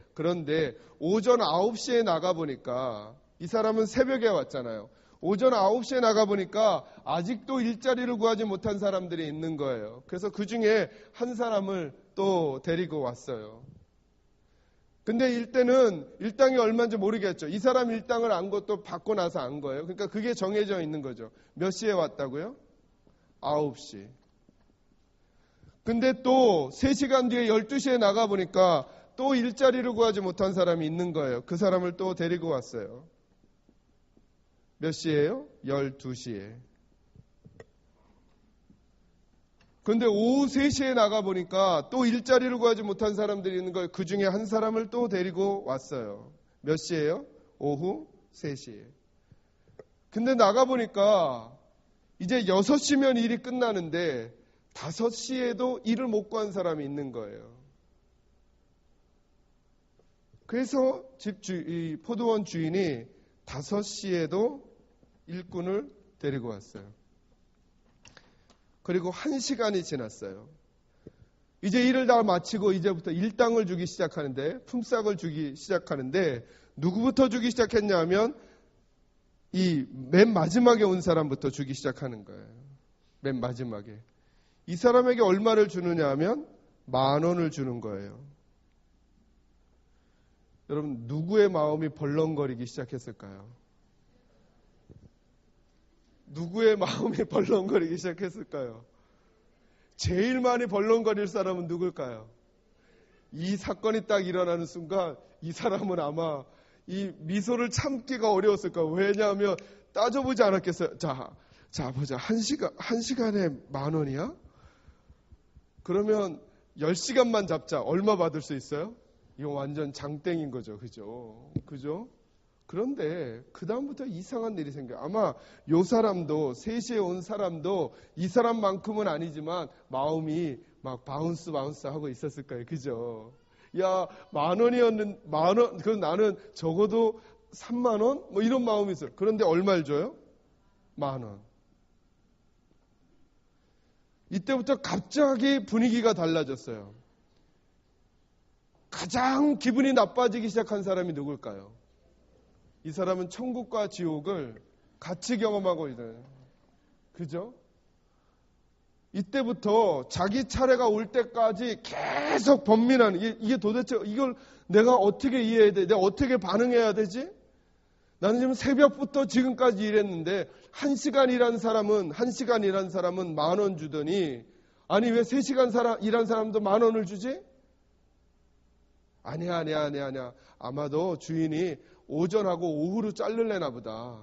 오전 9시에 나가보니까 이 사람은 새벽에 왔잖아요. 오전 9시에 나가보니까 아직도 일자리를 구하지 못한 사람들이 있는 거예요. 그래서 그 중에 한 사람을 또 데리고 왔어요. 근데 일단은 일당이 얼마인지 모르겠죠. 이 사람 일당을 안 것도 받고 나서 안 거예요. 그러니까 그게 정해져 있는 거죠. 몇 시에 왔다고요? 9시. 근데 또 3시간 뒤에 12시에 나가보니까 또 일자리를 구하지 못한 사람이 있는 거예요. 그 사람을 또 데리고 왔어요. 몇 시에요? 12시에. 근데 오후 3시에 나가보니까 또 일자리를 구하지 못한 사람들이 있는 거예요. 그 중에 한 사람을 또 데리고 왔어요. 몇 시에요? 오후 3시에. 근데 나가보니까 이제 6시면 일이 끝나는데 5시에도 일을 못 구한 사람이 있는 거예요. 그래서 이 포도원 주인이 5시에도 일꾼을 데리고 왔어요. 그리고 1시간이 지났어요. 이제 일을 다 마치고 이제부터 일당을 주기 시작하는데, 품삯을 주기 시작하는데, 누구부터 주기 시작했냐 하면 이 맨 마지막에 온 사람부터 주기 시작하는 거예요. 맨 마지막에. 이 사람에게 얼마를 주느냐 하면 10,000원을 주는 거예요. 여러분, 누구의 마음이 벌렁거리기 시작했을까요? 누구의 마음이 벌렁거리기 시작했을까요? 제일 많이 벌렁거릴 사람은 누굴까요? 이 사건이 딱 일어나는 순간 이 사람은 아마 이 미소를 참기가 어려웠을 거예요. 왜냐하면 따져보지 않았겠어요. 자 보자. 한 시간에 10,000원이야? 그러면 10시간만 잡자. 얼마 받을 수 있어요? 이거 완전 장땡인 거죠. 그죠? 그런데 그 다음부터 이상한 일이 생겨요. 아마 요 사람도 3시에 온 사람도 이 사람만큼은 아니지만 마음이 막 바운스 하고 있었을 거예요. 그죠? 야, 10,000원이었는 그럼 나는 적어도 30,000원? 뭐 이런 마음이 있어요. 그런데 얼마를 줘요? 10,000원. 이때부터 갑자기 분위기가 달라졌어요. 가장 기분이 나빠지기 시작한 사람이 누굴까요? 이 사람은 천국과 지옥을 같이 경험하고 있어요. 그죠? 이때부터 자기 차례가 올 때까지 계속 번민하는, 이게 도대체 이걸 내가 어떻게 이해해야 돼? 내가 어떻게 반응해야 되지? 나는 지금 새벽부터 지금까지 일했는데 1시간 일한 사람은 10,000원 주더니 아니 왜 3시간 일한 사람도 10,000원을 주지? 아니야. 아마도 주인이 오전하고 오후로 자르려나 보다.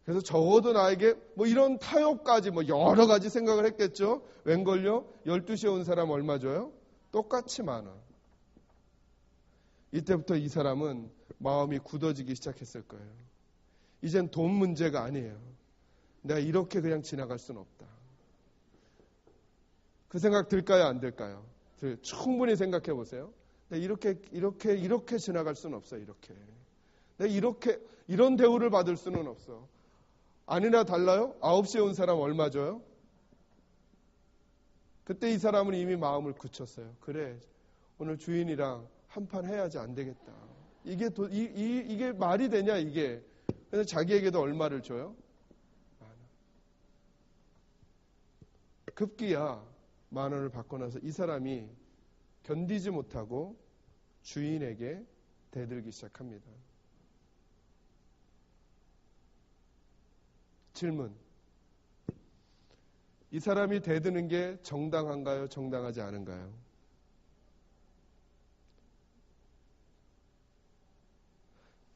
그래서 적어도 나에게 뭐 이런 타협까지 뭐 여러 가지 생각을 했겠죠. 웬걸요? 12시에 온 사람 얼마 줘요? 똑같이 10,000원. 이때부터 이 사람은 마음이 굳어지기 시작했을 거예요. 이젠 돈 문제가 아니에요. 내가 이렇게 그냥 지나갈 수는 없다. 그 생각 들까요? 안 들까요? 충분히 생각해 보세요. 이렇게 지나갈 수는 없어. 이런 대우를 받을 수는 없어. 아니나 달라요? 9시에 온 사람 얼마 줘요? 그때 이 사람은 이미 마음을 굳혔어요. 그래, 오늘 주인이랑 한판 해야지 안 되겠다. 이게 말이 되냐 이게. 그래서 자기에게도 얼마를 줘요? 10,000원. 급기야 10,000원을 받고 나서 이 사람이 견디지 못하고 주인에게 대들기 시작합니다. 질문. 이 사람이 대드는 게 정당한가요? 정당하지 않은가요?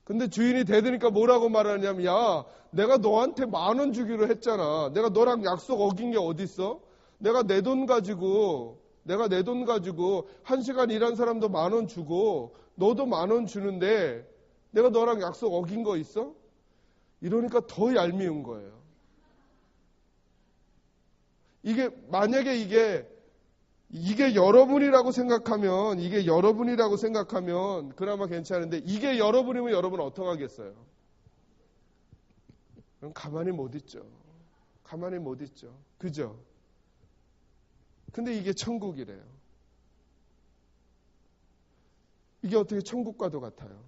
근데 주인이 대드니까 뭐라고 말하냐면, 야, 내가 너한테 10,000원 주기로 했잖아. 내가 너랑 약속 어긴 게 어딨어? 내가 내 돈 가지고 1시간 일한 사람도 10,000원 주고 너도 10,000원 주는데 내가 너랑 약속 어긴 거 있어? 이러니까 더 얄미운 거예요. 만약에 이게 이게 여러분이라고 생각하면 그나마 괜찮은데, 이게 여러분이면 여러분 어떡하겠어요? 그럼 가만히 못 있죠. 그죠? 근데 이게 천국이래요. 이게 어떻게 천국과도 같아요?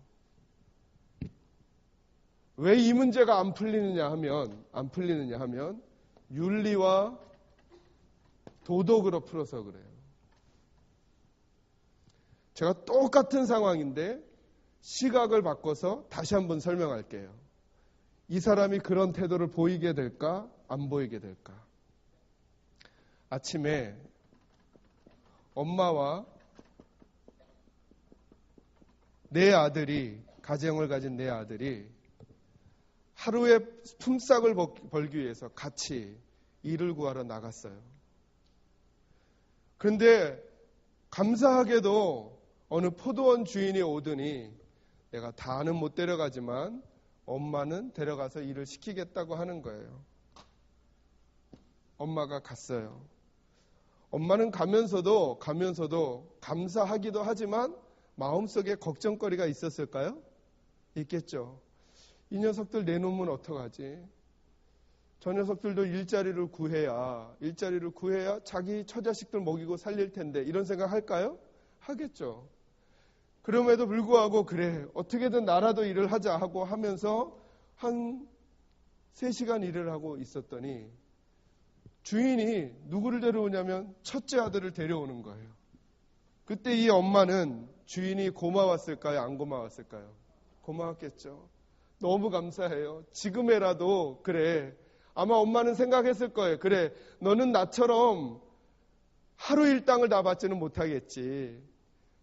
왜 이 문제가 안 풀리느냐 하면 윤리와 도덕으로 풀어서 그래요. 제가 똑같은 상황인데 시각을 바꿔서 다시 한번 설명할게요. 이 사람이 그런 태도를 보이게 될까? 안 보이게 될까? 아침에 엄마와 가정을 가진 내 아들이 하루에 품삯을 벌기 위해서 같이 일을 구하러 나갔어요. 그런데 감사하게도 어느 포도원 주인이 오더니 내가 다는 못 데려가지만 엄마는 데려가서 일을 시키겠다고 하는 거예요. 엄마가 갔어요. 엄마는 가면서도 감사하기도 하지만 마음속에 걱정거리가 있었을까요? 있겠죠. 이 녀석들 내놓으면 어떡하지? 저 녀석들도 일자리를 구해야 자기 처자식들 먹이고 살릴 텐데, 이런 생각 할까요? 하겠죠. 그럼에도 불구하고 그래, 어떻게든 나라도 일을 하자 하고 하면서 한 3시간 일을 하고 있었더니 주인이 누구를 데려오냐면 첫째 아들을 데려오는 거예요. 그때 이 엄마는 주인이 고마웠을까요? 안 고마웠을까요? 고마웠겠죠. 너무 감사해요. 지금에라도 그래. 아마 엄마는 생각했을 거예요. 그래, 너는 나처럼 하루 일당을 다 받지는 못하겠지.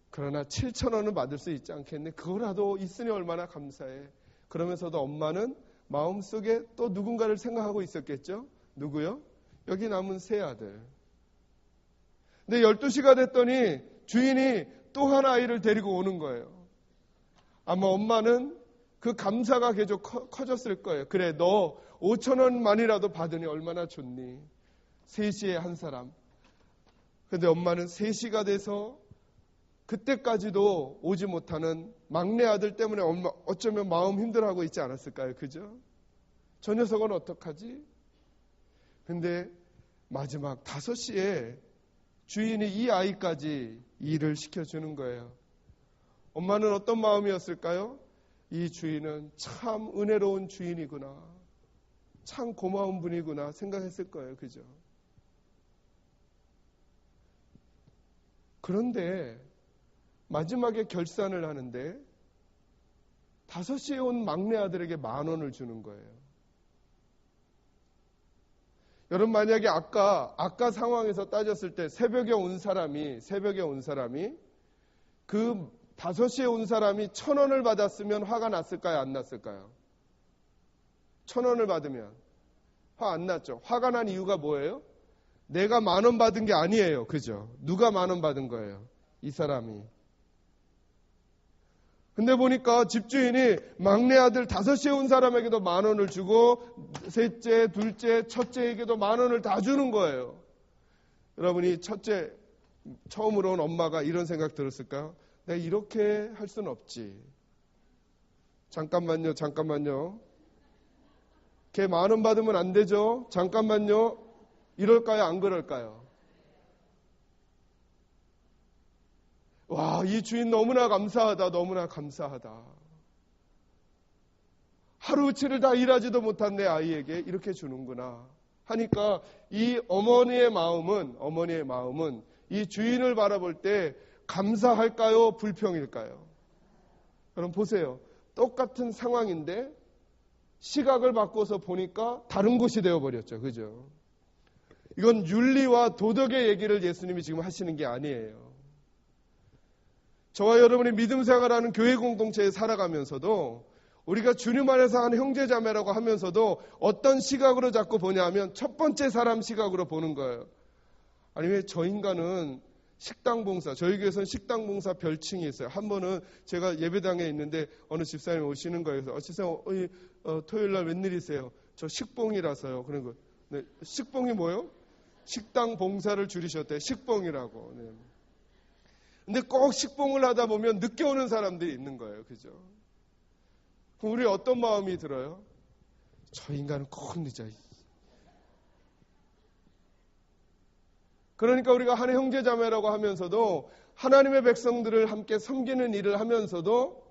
그러나 7,000원은 받을 수 있지 않겠네. 그거라도 있으니 얼마나 감사해. 그러면서도 엄마는 마음속에 또 누군가를 생각하고 있었겠죠. 누구요? 여기 남은 3 아들. 근데 12시가 됐더니 주인이 또 하나 아이를 데리고 오는 거예요. 아마 엄마는 그 감사가 계속 커졌을 거예요. 그래, 너 5,000원만이라도 받으니 얼마나 좋니? 3시에 한 사람. 근데 엄마는 3시가 돼서 그때까지도 오지 못하는 막내 아들 때문에 엄마 어쩌면 마음 힘들어하고 있지 않았을까요? 그죠? 저 녀석은 어떡하지? 근데 마지막 5시에 주인이 이 아이까지 일을 시켜주는 거예요. 엄마는 어떤 마음이었을까요? 이 주인은 참 은혜로운 주인이구나. 참 고마운 분이구나 생각했을 거예요. 그죠? 그런데 마지막에 결산을 하는데 5시에 온 막내 아들에게 10,000원을 주는 거예요. 여러분, 만약에 아까 상황에서 따졌을 때 새벽에 온 사람이 그 5시에 온 사람이 1,000원을 받았으면 화가 났을까요? 안 났을까요? 1,000원을 받으면 화 안 났죠. 화가 난 이유가 뭐예요? 내가 10,000원 받은 게 아니에요. 그죠? 누가 10,000원 받은 거예요? 이 사람이. 근데 보니까 집주인이 막내 아들 5시에 온 사람에게도 10,000원을 주고 셋째, 둘째, 첫째에게도 10,000원을 다 주는 거예요. 여러분이 첫째 처음으로 온 엄마가 이런 생각 들었을까요? 내가 이렇게 할 수는 없지. 잠깐만요. 걔 10,000원 받으면 안 되죠. 잠깐만요. 이럴까요? 안 그럴까요? 와, 이 주인 너무나 감사하다. 하루치를 다 일하지도 못한 내 아이에게 이렇게 주는구나 하니까 이 어머니의 마음은 이 주인을 바라볼 때 감사할까요? 불평일까요? 여러분 보세요. 똑같은 상황인데 시각을 바꿔서 보니까 다른 곳이 되어버렸죠. 그죠? 이건 윤리와 도덕의 얘기를 예수님이 지금 하시는 게 아니에요. 저와 여러분이 믿음 생활하는 교회 공동체에 살아가면서도 우리가 주님 안에서 한 형제자매라고 하면서도 어떤 시각으로 자꾸 보냐면 첫 번째 사람 시각으로 보는 거예요. 아니 왜 저 인간은 식당봉사, 저희 교회에서는 식당봉사 별칭이 있어요. 한 번은 제가 예배당에 있는데 어느 집사님이 오시는 거예요. 집사님 토요일 날 웬일이세요? 저 식봉이라서요. 그런 거. 네, 식봉이 뭐예요? 식당 봉사를 줄이셨대요. 식봉이라고. 네. 근데 꼭 식봉을 하다 보면 늦게 오는 사람들이 있는 거예요. 그죠? 그럼 우리 어떤 마음이 들어요? 저 인간은 꼭 늦어. 그러니까 우리가 한 형제자매라고 하면서도 하나님의 백성들을 함께 섬기는 일을 하면서도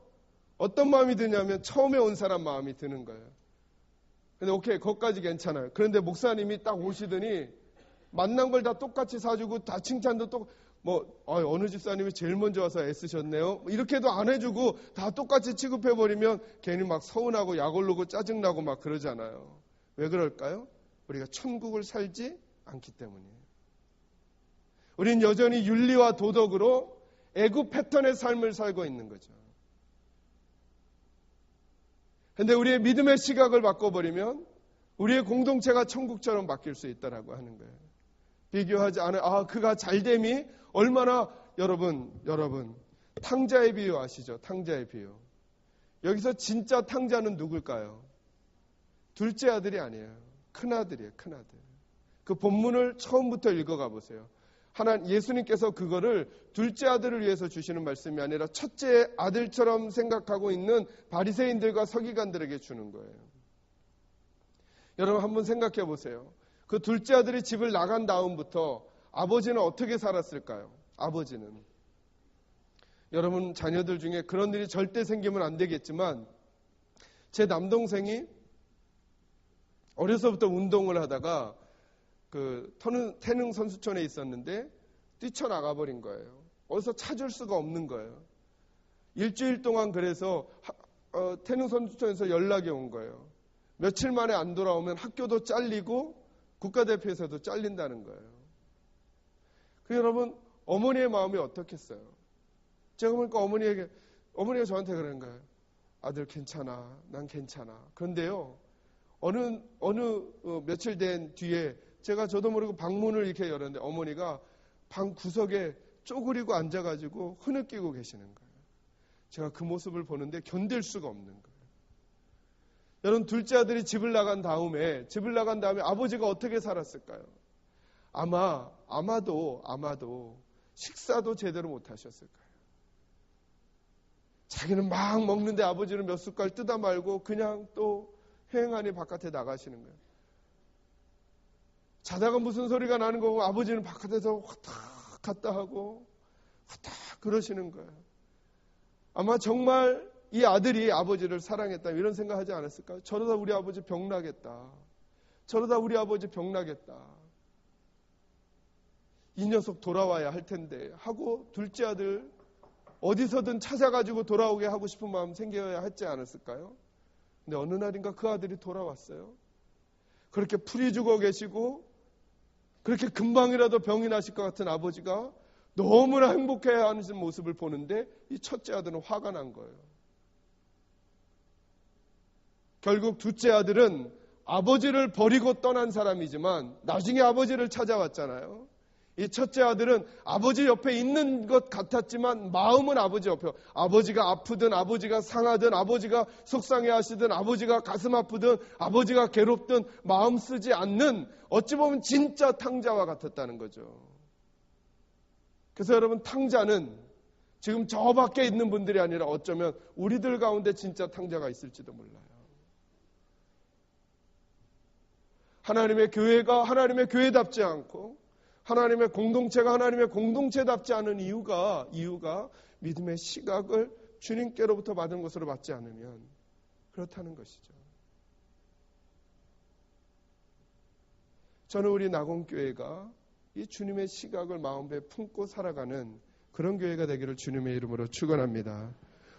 어떤 마음이 드냐면 처음에 온 사람 마음이 드는 거예요. 근데 오케이, 그것까지 괜찮아요. 그런데 목사님이 딱 오시더니 만난 걸 다 똑같이 사주고 다 칭찬도 어느 집사님이 제일 먼저 와서 애쓰셨네요. 이렇게도 안 해주고 다 똑같이 취급해버리면 괜히 막 서운하고 약 올르고 짜증나고 막 그러잖아요. 왜 그럴까요? 우리가 천국을 살지 않기 때문이에요. 우린 여전히 윤리와 도덕으로 애국 패턴의 삶을 살고 있는 거죠. 그런데 우리의 믿음의 시각을 바꿔버리면 우리의 공동체가 천국처럼 바뀔 수 있다라고 하는 거예요. 비교하지 않아요. 그가 잘됨이 얼마나 여러분 탕자의 비유 아시죠? 탕자의 비유. 여기서 진짜 탕자는 누굴까요? 둘째 아들이 아니에요. 큰아들이에요. 큰아들. 그 본문을 처음부터 읽어가 보세요. 예수님께서 그거를 둘째 아들을 위해서 주시는 말씀이 아니라 첫째 아들처럼 생각하고 있는 바리새인들과 서기관들에게 주는 거예요. 여러분 한번 생각해 보세요. 그 둘째 아들이 집을 나간 다음부터 아버지는 어떻게 살았을까요? 아버지는. 여러분 자녀들 중에 그런 일이 절대 생기면 안 되겠지만 제 남동생이 어려서부터 운동을 하다가 태릉 선수촌에 있었는데 뛰쳐나가 버린 거예요. 어디서 찾을 수가 없는 거예요. 일주일 동안 그래서 태릉 선수촌에서 연락이 온 거예요. 며칠 만에 안 돌아오면 학교도 잘리고 국가대표에서도 잘린다는 거예요. 여러분 어머니의 마음이 어떻겠어요? 제가 보니까 어머니가 저한테 그러는 거예요. 아들 괜찮아. 난 괜찮아. 그런데요. 어느 며칠 된 뒤에 제가 저도 모르고 방문을 이렇게 열었는데 어머니가 방 구석에 쪼그리고 앉아가지고 흐느끼고 계시는 거예요. 제가 그 모습을 보는데 견딜 수가 없는 거예요. 여러분 둘째 아들이 집을 나간 다음에 아버지가 어떻게 살았을까요? 아마도 식사도 제대로 못 하셨을 거예요. 자기는 막 먹는데 아버지는 몇 숟갈 뜯어 말고 그냥 또 횡하니 바깥에 나가시는 거예요. 자다가 무슨 소리가 나는 거고 아버지는 바깥에서 화탁 갔다 하고 화탁 그러시는 거예요. 아마 정말 이 아들이 아버지를 사랑했다 이런 생각하지 않았을까요? 저러다 우리 아버지 병나겠다. 이 녀석 돌아와야 할 텐데 하고 둘째 아들 어디서든 찾아가지고 돌아오게 하고 싶은 마음 생겨야 했지 않았을까요? 근데 어느 날인가 그 아들이 돌아왔어요. 그렇게 풀이 죽어 계시고 그렇게 금방이라도 병이 나실 것 같은 아버지가 너무나 행복해하는 모습을 보는데 이 첫째 아들은 화가 난 거예요. 결국 둘째 아들은 아버지를 버리고 떠난 사람이지만 나중에 아버지를 찾아왔잖아요. 이 첫째 아들은 아버지 옆에 있는 것 같았지만 마음은 아버지 옆에, 아버지가 아프든 아버지가 상하든 아버지가 속상해하시든 아버지가 가슴 아프든 아버지가 괴롭든 마음 쓰지 않는 어찌 보면 진짜 탕자와 같았다는 거죠. 그래서 여러분 탕자는 지금 저 밖에 있는 분들이 아니라 어쩌면 우리들 가운데 진짜 탕자가 있을지도 몰라요. 하나님의 교회가 하나님의 교회답지 않고 하나님의 공동체가 하나님의 공동체답지 않은 이유가 믿음의 시각을 주님께로부터 받은 것으로 받지 않으면 그렇다는 것이죠. 저는 우리 나공교회가 이 주님의 시각을 마음에 품고 살아가는 그런 교회가 되기를 주님의 이름으로 축원합니다.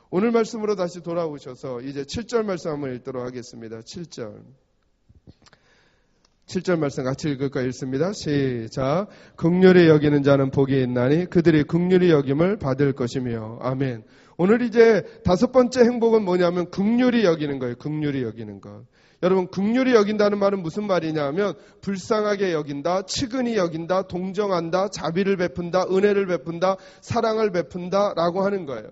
오늘 말씀으로 다시 돌아오셔서 이제 7절 말씀 한번 읽도록 하겠습니다. 7절 말씀 같이 읽을까 읽습니다. 시작. 긍휼히 여기는 자는 복이 있나니 그들이 긍휼히 여김을 받을 것이며. 아멘. 오늘 이제 5번째 행복은 뭐냐면 긍휼히 여기는 거예요. 긍휼히 여기는 것. 여러분 긍휼히 여긴다는 말은 무슨 말이냐 하면 불쌍하게 여긴다, 측은히 여긴다, 동정한다, 자비를 베푼다, 은혜를 베푼다, 사랑을 베푼다 라고 하는 거예요.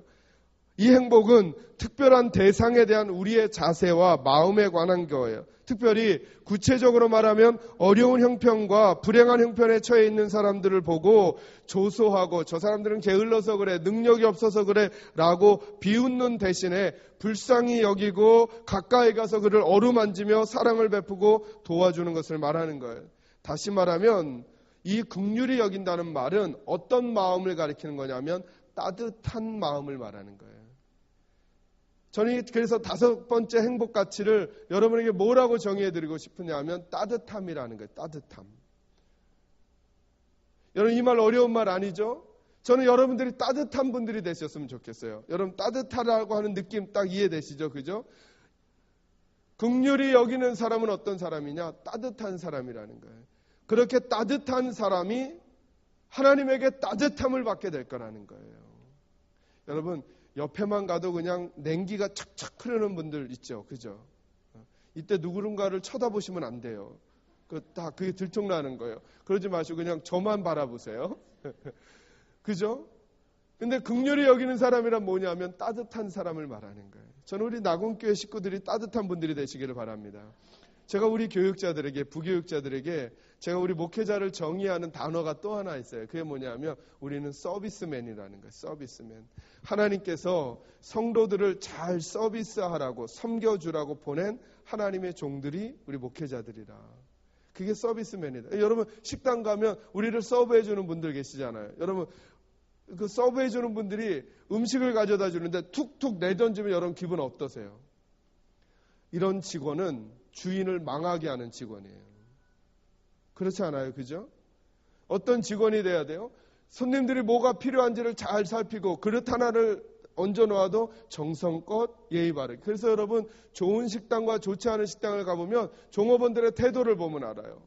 이 행복은 특별한 대상에 대한 우리의 자세와 마음에 관한 거예요. 특별히 구체적으로 말하면 어려운 형편과 불행한 형편에 처해 있는 사람들을 보고 조소하고 저 사람들은 게을러서 그래, 능력이 없어서 그래 라고 비웃는 대신에 불쌍히 여기고 가까이 가서 그를 어루만지며 사랑을 베푸고 도와주는 것을 말하는 거예요. 다시 말하면 이 긍휼히 여긴다는 말은 어떤 마음을 가리키는 거냐면 따뜻한 마음을 말하는 거예요. 저는 그래서 5번째 행복 가치를 여러분에게 뭐라고 정의해드리고 싶으냐 하면 따뜻함이라는 거예요. 따뜻함. 여러분 이 말 어려운 말 아니죠? 저는 여러분들이 따뜻한 분들이 되셨으면 좋겠어요. 여러분 따뜻하다고 하는 느낌 딱 이해되시죠? 그죠? 긍휼히 여기는 사람은 어떤 사람이냐? 따뜻한 사람이라는 거예요. 그렇게 따뜻한 사람이 하나님에게 따뜻함을 받게 될 거라는 거예요. 여러분 옆에만 가도 그냥 냉기가 착착 흐르는 분들 있죠. 그죠? 이때 누군가를 쳐다보시면 안 돼요. 그게 들통나는 거예요. 그러지 마시고 그냥 저만 바라보세요. 그죠? 근데 긍휼히 여기는 사람이란 뭐냐면 따뜻한 사람을 말하는 거예요. 저는 우리 낙원교회 식구들이 따뜻한 분들이 되시기를 바랍니다. 제가 우리 교육자들에게, 부교육자들에게 제가 우리 목회자를 정의하는 단어가 또 하나 있어요. 그게 뭐냐면 우리는 서비스맨이라는 거예요. 서비스맨. 하나님께서 성도들을 잘 서비스하라고 섬겨주라고 보낸 하나님의 종들이 우리 목회자들이라. 그게 서비스맨이다. 여러분 식당 가면 우리를 서브해주는 분들 계시잖아요. 여러분 그 서브해주는 분들이 음식을 가져다 주는데 툭툭 내던지면 여러분 기분 어떠세요? 이런 직원은 주인을 망하게 하는 직원이에요. 그렇지 않아요? 그죠? 어떤 직원이 돼야 돼요? 손님들이 뭐가 필요한지를 잘 살피고 그릇 하나를 얹어 놓아도 정성껏 예의 바르게. 그래서 여러분 좋은 식당과 좋지 않은 식당을 가보면 종업원들의 태도를 보면 알아요.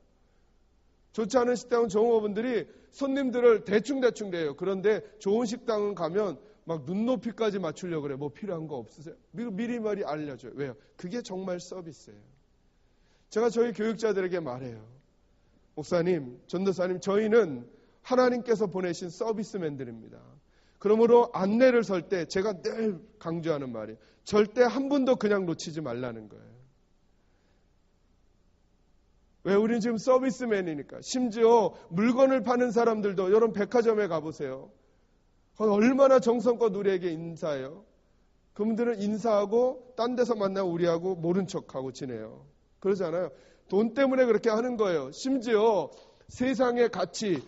좋지 않은 식당은 종업원들이 손님들을 대충대충 대요. 그런데 좋은 식당은 가면 막 눈높이까지 맞추려고 그래. 뭐 필요한 거 없으세요? 미리미리 알려줘요. 왜요? 그게 정말 서비스예요. 제가 저희 교육자들에게 말해요. 목사님, 전도사님, 저희는 하나님께서 보내신 서비스맨들입니다. 그러므로 안내를 설 때 제가 늘 강조하는 말이에요. 절대 한 분도 그냥 놓치지 말라는 거예요. 왜? 우리는 지금 서비스맨이니까. 심지어 물건을 파는 사람들도 여러분 백화점에 가보세요. 얼마나 정성껏 우리에게 인사해요. 그분들은 인사하고 딴 데서 만나면 우리하고 모른 척하고 지내요. 그러잖아요. 돈 때문에 그렇게 하는 거예요. 심지어 세상의 가치,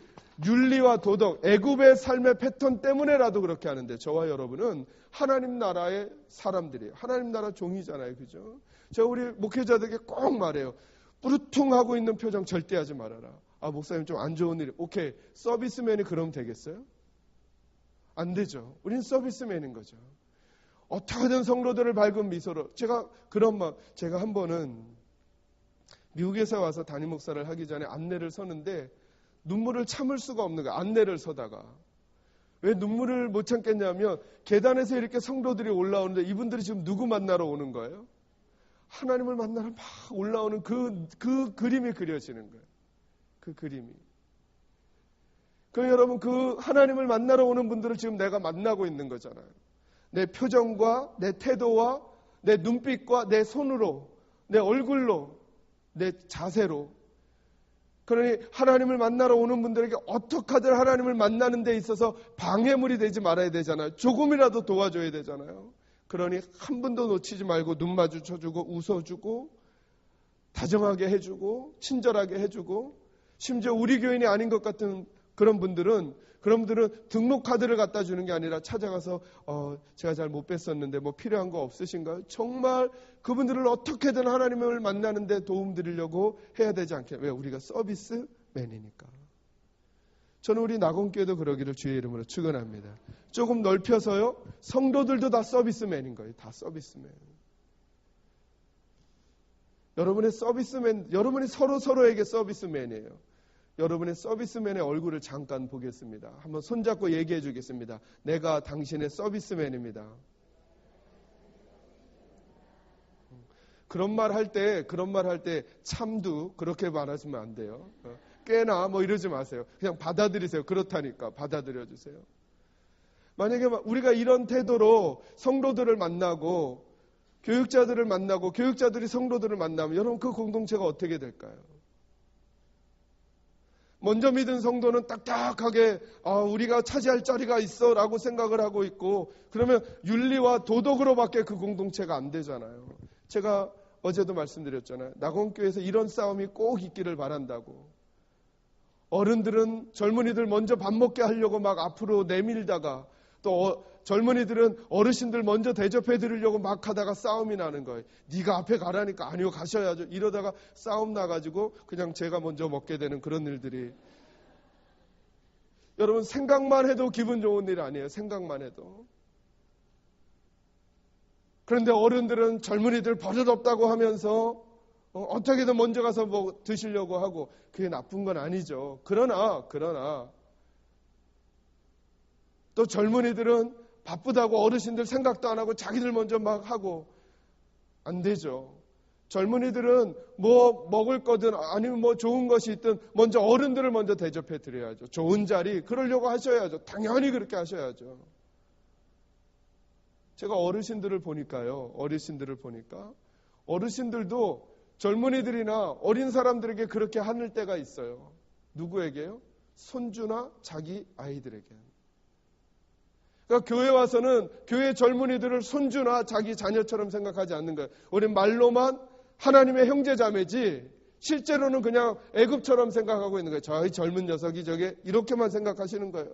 윤리와 도덕, 애굽의 삶의 패턴 때문에라도 그렇게 하는데 저와 여러분은 하나님 나라의 사람들이에요. 하나님 나라 종이잖아요. 그죠? 제가 우리 목회자들에게 꼭 말해요. 뿌르퉁하고 있는 표정 절대 하지 말아라. 아, 목사님 좀 안 좋은 일. 오케이. 서비스맨이 그러면 되겠어요? 안 되죠. 우린 서비스맨인 거죠. 어떻게든 성도들을 밝은 미소로. 제가 한 번은 미국에서 와서 담임 목사를 하기 전에 안내를 서는데 눈물을 참을 수가 없는 거예요. 안내를 서다가. 왜 눈물을 못 참겠냐면 계단에서 이렇게 성도들이 올라오는데 이분들이 지금 누구 만나러 오는 거예요? 하나님을 만나러 막 올라오는 그 그림이 그려지는 거예요. 그 그림이. 여러분 그 하나님을 만나러 오는 분들을 지금 내가 만나고 있는 거잖아요. 내 표정과 내 태도와 내 눈빛과 내 손으로 내 얼굴로 내 자세로. 그러니 하나님을 만나러 오는 분들에게 어떻게 하든 하나님을 만나는 데 있어서 방해물이 되지 말아야 되잖아요. 조금이라도 도와줘야 되잖아요. 그러니 한 분도 놓치지 말고 눈 마주쳐주고 웃어주고 다정하게 해주고 친절하게 해주고 심지어 우리 교인이 아닌 것 같은 그런 분들은 등록 카드를 갖다 주는 게 아니라 찾아가서 제가 잘 못 뵀었는데 뭐 필요한 거 없으신가요? 정말 그분들을 어떻게든 하나님을 만나는 데 도움 드리려고 해야 되지 않겠어요? 왜? 우리가 서비스맨이니까. 저는 우리 낙원교회도 그러기를 주의 이름으로 축원합니다. 조금 넓혀서요. 성도들도 다 서비스맨인 거예요. 다 서비스맨. 여러분이 서로에게 서비스맨이에요. 여러분의 서비스맨의 얼굴을 잠깐 보겠습니다. 한번 손잡고 얘기해 주겠습니다. 내가 당신의 서비스맨입니다. 그런 말 할 때 참도 그렇게 말하시면 안 돼요. 꽤나 뭐 이러지 마세요. 그냥 받아들이세요. 그렇다니까 받아들여 주세요. 만약에 우리가 이런 태도로 성도들을 만나고 교육자들을 만나고 교육자들이 성도들을 만나면 여러분 그 공동체가 어떻게 될까요? 먼저 믿은 성도는 딱딱하게 우리가 차지할 자리가 있어 라고 생각을 하고 있고, 그러면 윤리와 도덕으로밖에 그 공동체가 안 되잖아요. 제가 어제도 말씀드렸잖아요. 낙원교회에서 이런 싸움이 꼭 있기를 바란다고. 어른들은 젊은이들 먼저 밥 먹게 하려고 막 앞으로 내밀다가, 또 젊은이들은 어르신들 먼저 대접해 드리려고 막 하다가 싸움이 나는 거예요. 네가 앞에 가라니까 아니요 가셔야죠. 이러다가 싸움 나가지고 그냥 제가 먼저 먹게 되는 그런 일들이, 여러분 생각만 해도 기분 좋은 일 아니에요. 생각만 해도. 그런데 어른들은 젊은이들 버릇없다고 하면서 어떻게든 먼저 가서 뭐 드시려고 하고, 그게 나쁜 건 아니죠. 그러나 또 젊은이들은 바쁘다고 어르신들 생각도 안 하고 자기들 먼저 막 하고, 안 되죠. 젊은이들은 뭐 먹을 거든 아니면 뭐 좋은 것이 있든 먼저 어른들을 먼저 대접해 드려야죠. 좋은 자리 그러려고 하셔야죠. 당연히 그렇게 하셔야죠. 제가 어르신들을 보니까 어르신들도 젊은이들이나 어린 사람들에게 그렇게 하는 때가 있어요. 누구에게요? 손주나 자기 아이들에게. 그러니까 교회 와서는 교회 젊은이들을 손주나 자기 자녀처럼 생각하지 않는 거예요. 우린 말로만 하나님의 형제자매지 실제로는 그냥 애굽처럼 생각하고 있는 거예요. 저희 젊은 녀석이 저게 이렇게만 생각하시는 거예요.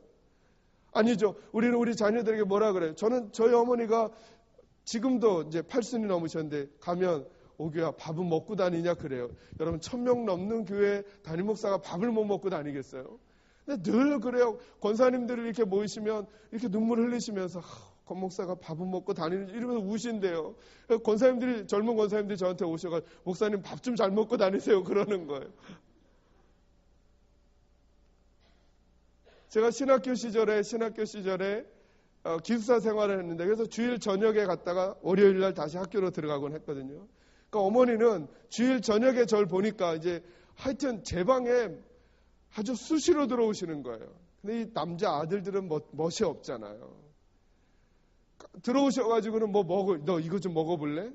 아니죠. 우리는 우리 자녀들에게 뭐라 그래요? 저희 어머니가 지금도 이제 80이 넘으셨는데 가면 오교야 밥은 먹고 다니냐 그래요. 여러분 1000명 넘는 교회 담임 목사가 밥을 못 먹고 다니겠어요? 근데 늘 그래요. 권사님들이 이렇게 모이시면 이렇게 눈물 흘리시면서 권 목사가 밥은 먹고 다니는지 이러면서 우신대요. 젊은 권사님들이 저한테 오셔가지고 목사님 밥 좀 잘 먹고 다니세요 그러는 거예요. 제가 신학교 시절에 기숙사 생활을 했는데, 그래서 주일 저녁에 갔다가 월요일 날 다시 학교로 들어가곤 했거든요. 그러니까 어머니는 주일 저녁에 저를 보니까 이제 하여튼 제 방에 아주 수시로 들어오시는 거예요. 근데 이 남자 아들들은 멋이 없잖아요. 들어오셔가지고는 너 이거 좀 먹어볼래?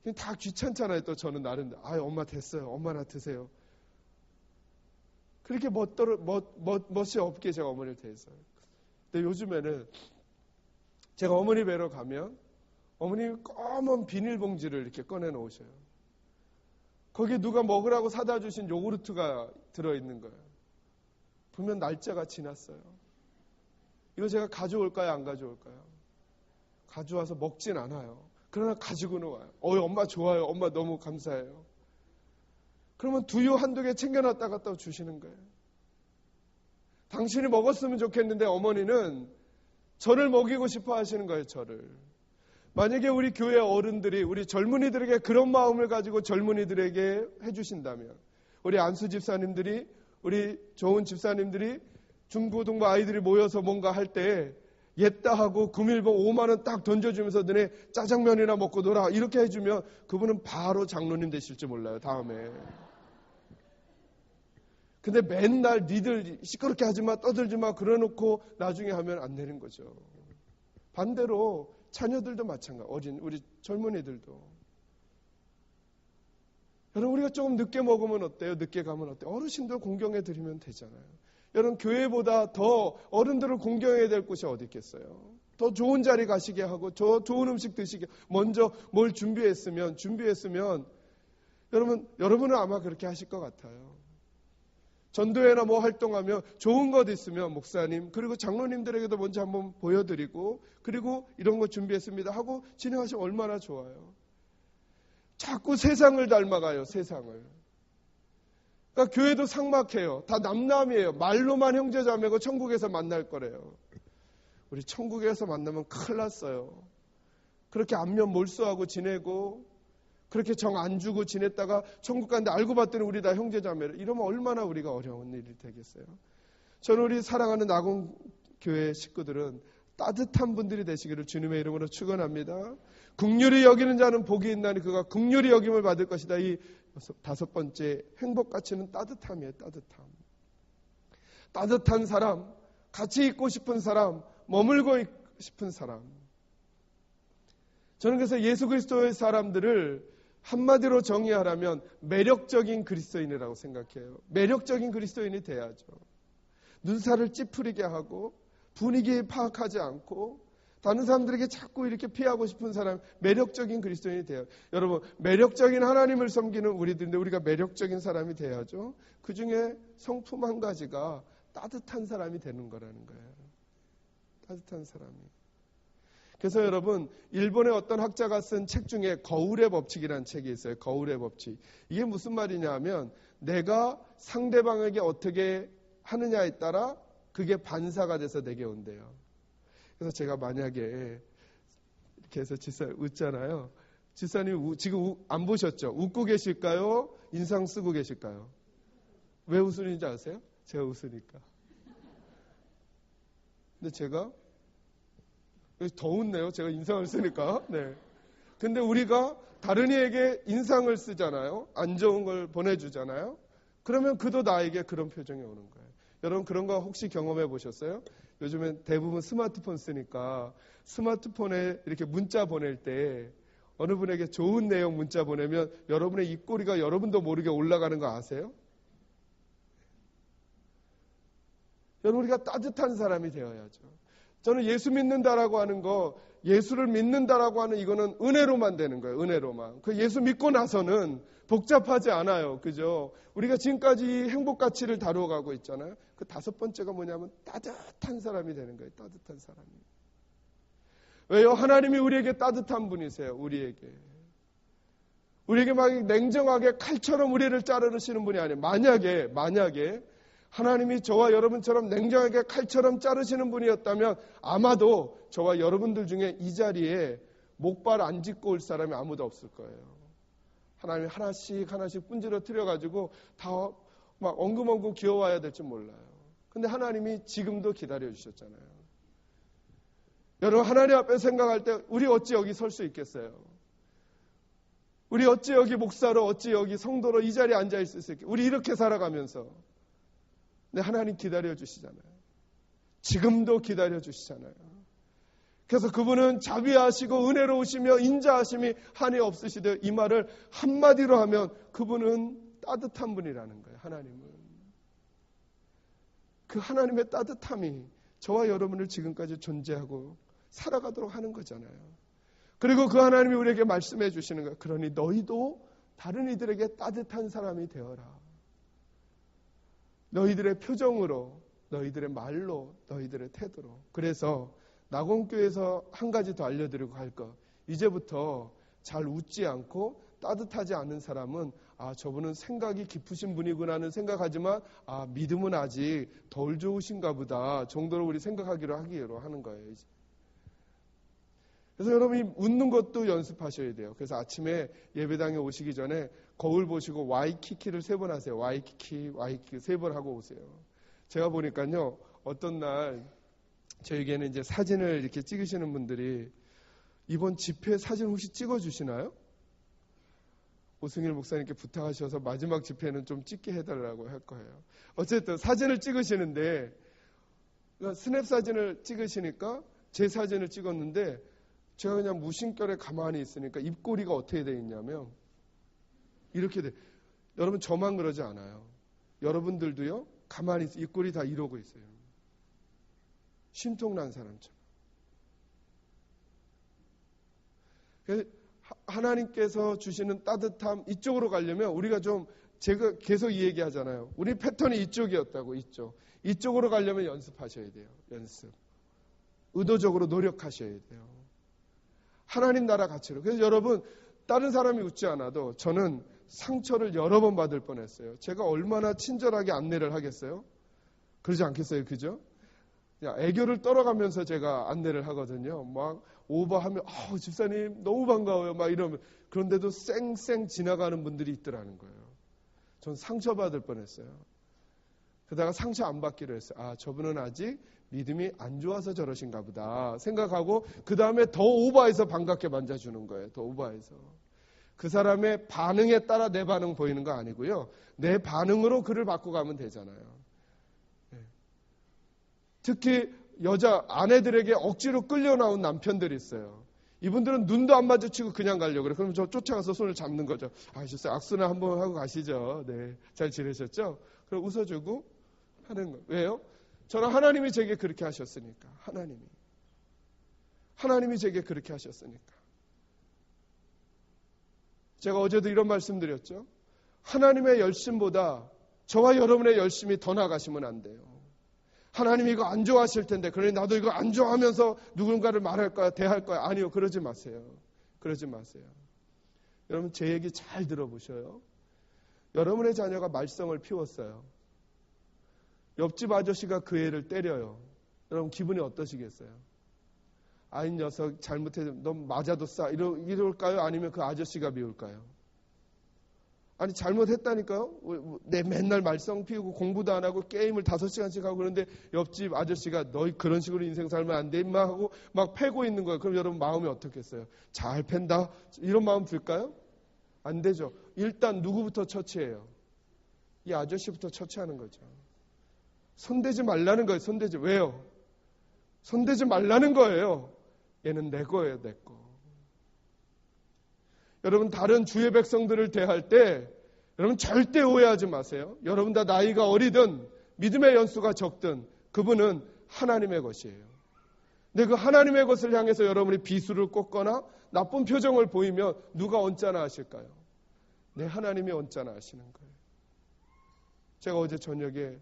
그냥 다 귀찮잖아요. 또 저는 나름 엄마 됐어요. 엄마나 드세요. 그렇게 멋이 없게 제가 어머니를 대했어요. 근데 요즘에는 제가 어머니 뵈러 가면 어머님이 검은 비닐봉지를 이렇게 꺼내 놓으셔요. 거기에 누가 먹으라고 사다 주신 요구르트가 들어있는 거예요. 보면 날짜가 지났어요. 이거 제가 가져올까요? 안 가져올까요? 가져와서 먹진 않아요. 그러나 가지고는 와요. 엄마 좋아요. 엄마 너무 감사해요. 그러면 두유 한두 개 챙겨놨다 갖다 주시는 거예요. 당신이 먹었으면 좋겠는데 어머니는 저를 먹이고 싶어 하시는 거예요. 저를. 만약에 우리 교회 어른들이 우리 젊은이들에게 그런 마음을 가지고 젊은이들에게 해주신다면, 우리 안수 집사님들이, 우리 좋은 집사님들이 중고등부 아이들이 모여서 뭔가 할 때 옛다 하고 금일봉 5만 원 딱 던져주면서 너네 짜장면이나 먹고 놀아 이렇게 해주면 그분은 바로 장로님 되실지 몰라요. 다음에. 근데 맨날 니들 시끄럽게 하지마 떠들지마 그래놓고 나중에 하면 안 되는 거죠. 반대로 자녀들도 마찬가지. 우리 젊은이들도. 여러분 우리가 조금 늦게 먹으면 어때요? 늦게 가면 어때요? 어르신들 공경해 드리면 되잖아요. 여러분 교회보다 더 어른들을 공경해야 될 곳이 어디 있겠어요? 더 좋은 자리 가시게 하고 좋은 음식 드시게 먼저 뭘 준비했으면 여러분은 아마 그렇게 하실 것 같아요. 전도회나 뭐 활동하면 좋은 것 있으면 목사님 그리고 장로님들에게도 먼저 한번 보여드리고 그리고 이런 거 준비했습니다 하고 진행하시면 얼마나 좋아요. 자꾸 세상을 닮아가요. 세상을. 그러니까 교회도 삭막해요. 다 남남이에요. 말로만 형제자매고 천국에서 만날 거래요. 우리 천국에서 만나면 큰일 났어요. 그렇게 안면 몰수하고 지내고 그렇게 정 안 주고 지냈다가 천국 갔는데 알고 봤더니 우리 다 형제자매를. 이러면 얼마나 우리가 어려운 일이 되겠어요. 저는 우리 사랑하는 낙원교회 식구들은 따뜻한 분들이 되시기를 주님의 이름으로 축원합니다. 긍휼히 여기는 자는 복이 있나니 그가 긍휼히 여김을 받을 것이다. 이 5번째 행복 가치는 따뜻함이에요. 따뜻함. 따뜻한 사람, 같이 있고 싶은 사람, 머물고 싶은 사람. 저는 그래서 예수 그리스도의 사람들을 한마디로 정의하라면 매력적인 그리스도인이라고 생각해요. 매력적인 그리스도인이 돼야죠. 눈살을 찌푸리게 하고 분위기 파악하지 않고 다른 사람들에게 자꾸 이렇게 피하고 싶은 사람, 매력적인 그리스도인이 돼요. 여러분, 매력적인 하나님을 섬기는 우리들인데 우리가 매력적인 사람이 돼야죠. 그 중에 성품 한 가지가 따뜻한 사람이 되는 거라는 거예요. 따뜻한 사람이. 그래서 여러분, 일본의 어떤 학자가 쓴 책 중에 거울의 법칙이라는 책이 있어요. 거울의 법칙. 이게 무슨 말이냐 하면 내가 상대방에게 어떻게 하느냐에 따라 그게 반사가 돼서 내게 온대요. 그래서 제가 만약에 이렇게 해서 지사 웃잖아요. 지사님 지금 안 보셨죠? 웃고 계실까요? 인상 쓰고 계실까요? 왜 웃으는지 아세요? 제가 웃으니까. 근데 제가 더 웃네요. 제가 인상을 쓰니까. 네. 근데 우리가 다른 이에게 인상을 쓰잖아요. 안 좋은 걸 보내주잖아요. 그러면 그도 나에게 그런 표정이 오는 거예요. 여러분 그런 거 혹시 경험해 보셨어요? 요즘엔 대부분 스마트폰 쓰니까 스마트폰에 이렇게 문자 보낼 때 어느 분에게 좋은 내용 문자 보내면 여러분의 입꼬리가 여러분도 모르게 올라가는 거 아세요? 여러분 우리가 따뜻한 사람이 되어야죠. 저는 예수 믿는다라고 하는 거, 예수를 믿는다라고 하는 이거는 은혜로만 되는 거예요. 은혜로만. 그 예수 믿고 나서는 복잡하지 않아요. 그죠? 우리가 지금까지 행복 가치를 다루어 가고 있잖아요. 그 다섯 번째가 뭐냐면 따뜻한 사람이 되는 거예요. 따뜻한 사람이. 왜요? 하나님이 우리에게 따뜻한 분이세요. 우리에게 막 냉정하게 칼처럼 우리를 자르시는 분이 아니에요. 만약에 하나님이 저와 여러분처럼 냉정하게 칼처럼 자르시는 분이었다면 아마도 저와 여러분들 중에 이 자리에 목발 안 짚고 올 사람이 아무도 없을 거예요. 하나님이 하나씩 분지러뜨려가지고 다 막 엉금엉금 기어와야 될 줄 몰라요. 근데 하나님이 지금도 기다려주셨잖아요. 여러분 하나님 앞에 생각할 때 우리 어찌 여기 설 수 있겠어요? 우리 어찌 여기 목사로 어찌 여기 성도로 이 자리에 앉아있을 수 있겠어요? 우리 이렇게 살아가면서 근데 하나님 기다려주시잖아요. 지금도 기다려주시잖아요. 그래서 그분은 자비하시고 은혜로우시며 인자하심이 한이 없으시되 이 말을 한마디로 하면 그분은 따뜻한 분이라는 거예요. 하나님은. 그 하나님의 따뜻함이 저와 여러분을 지금까지 존재하고 살아가도록 하는 거잖아요. 그리고 그 하나님이 우리에게 말씀해 주시는 거예요. 그러니 너희도 다른 이들에게 따뜻한 사람이 되어라. 너희들의 표정으로, 너희들의 말로, 너희들의 태도로. 그래서 낙원교회에서 한 가지 더 알려드리고 갈 것. 이제부터 잘 웃지 않고 따뜻하지 않은 사람은 저분은 생각이 깊으신 분이구나 하는 생각하지만 믿음은 아직 덜 좋으신가 보다 정도로 우리 생각하기로 하는 거예요. 이제. 그래서 여러분이 웃는 것도 연습하셔야 돼요. 그래서 아침에 예배당에 오시기 전에 거울 보시고 와이키키를 3번 하세요. 와이키키 3번 하고 오세요. 제가 보니까요, 어떤 날 저에게는 이제 사진을 이렇게 찍으시는 분들이 이번 집회 사진 혹시 찍어주시나요? 오승일 목사님께 부탁하셔서 마지막 집회는 좀 찍게 해달라고 할 거예요. 어쨌든 사진을 찍으시는데 스냅 사진을 찍으시니까 제 사진을 찍었는데 제가 그냥 무심결에 가만히 있으니까 입꼬리가 어떻게 돼 있냐면 이렇게 돼. 여러분 저만 그러지 않아요. 여러분들도요. 가만히 입꼬리 다 이러고 있어요. 심통난 사람처럼. 하나님께서 주시는 따뜻함 이쪽으로 가려면 우리가 좀 제가 계속 이 얘기하잖아요. 우리 패턴이 이쪽이었다고 이쪽으로 가려면 연습하셔야 돼요. 연습. 의도적으로 노력하셔야 돼요. 하나님 나라 가치로. 그래서 여러분 다른 사람이 웃지 않아도 저는 상처를 여러 번 받을 뻔했어요. 제가 얼마나 친절하게 안내를 하겠어요? 그러지 않겠어요? 그죠? 애교를 떨어가면서 제가 안내를 하거든요. 막 오버하면 집사님 너무 반가워요. 막 이러면 그런데도 쌩쌩 지나가는 분들이 있더라는 거예요. 전 상처받을 뻔했어요. 그러다가 상처 안 받기로 했어요. 저분은 아직 믿음이 안 좋아서 저러신가 보다 생각하고 그 다음에 더 오버해서 반갑게 만져주는 거예요. 더 오버해서. 그 사람의 반응에 따라 내 반응 보이는 거 아니고요. 내 반응으로 그를 바꿔가면 되잖아요. 특히 여자 아내들에게 억지로 끌려 나온 남편들이 있어요. 이분들은 눈도 안 마주치고 그냥 가려고 그래. 그럼 저 쫓아가서 손을 잡는 거죠. 아셨어요? 악수나 한번 하고 가시죠. 네, 잘 지내셨죠? 그럼 웃어주고 하는 거예요. 왜요? 저는 하나님이 제게 그렇게 하셨으니까. 하나님이 제게 그렇게 하셨으니까. 제가 어제도 이런 말씀 드렸죠. 하나님의 열심보다 저와 여러분의 열심이 더 나가시면 안 돼요. 하나님이 이거 안 좋아하실 텐데, 그러니 나도 이거 안 좋아하면서 누군가를 말할 거야, 대할 거야. 아니요, 그러지 마세요. 그러지 마세요. 여러분, 제 얘기 잘 들어보셔요. 여러분의 자녀가 말썽을 피웠어요. 옆집 아저씨가 그 애를 때려요. 여러분, 기분이 어떠시겠어요? 아이 녀석 잘못해서 너 맞아도 싸. 이럴까요? 아니면 그 아저씨가 미울까요? 아니, 잘못했다니까요? 맨날 말썽 피우고 공부도 안 하고 게임을 5시간씩 하고 그런데 옆집 아저씨가 너 그런 식으로 인생 살면 안 돼, 임마 하고 막 패고 있는 거예요. 그럼 여러분 마음이 어떻겠어요? 잘 팬다? 이런 마음 들까요? 안 되죠. 일단 누구부터 처치해요? 이 아저씨부터 처치하는 거죠. 손대지 말라는 거예요. 왜요? 손대지 말라는 거예요. 얘는 내 거예요, 내 거. 여러분, 다른 주의 백성들을 대할 때 여러분 절대 오해하지 마세요. 여러분 다 나이가 어리든 믿음의 연수가 적든 그분은 하나님의 것이에요. 근데 그 하나님의 것을 향해서 여러분이 비수를 꽂거나 나쁜 표정을 보이면 누가 언짢아 하실까요? 내 하나님이 언짢아 하시는 거예요. 제가 어제 저녁에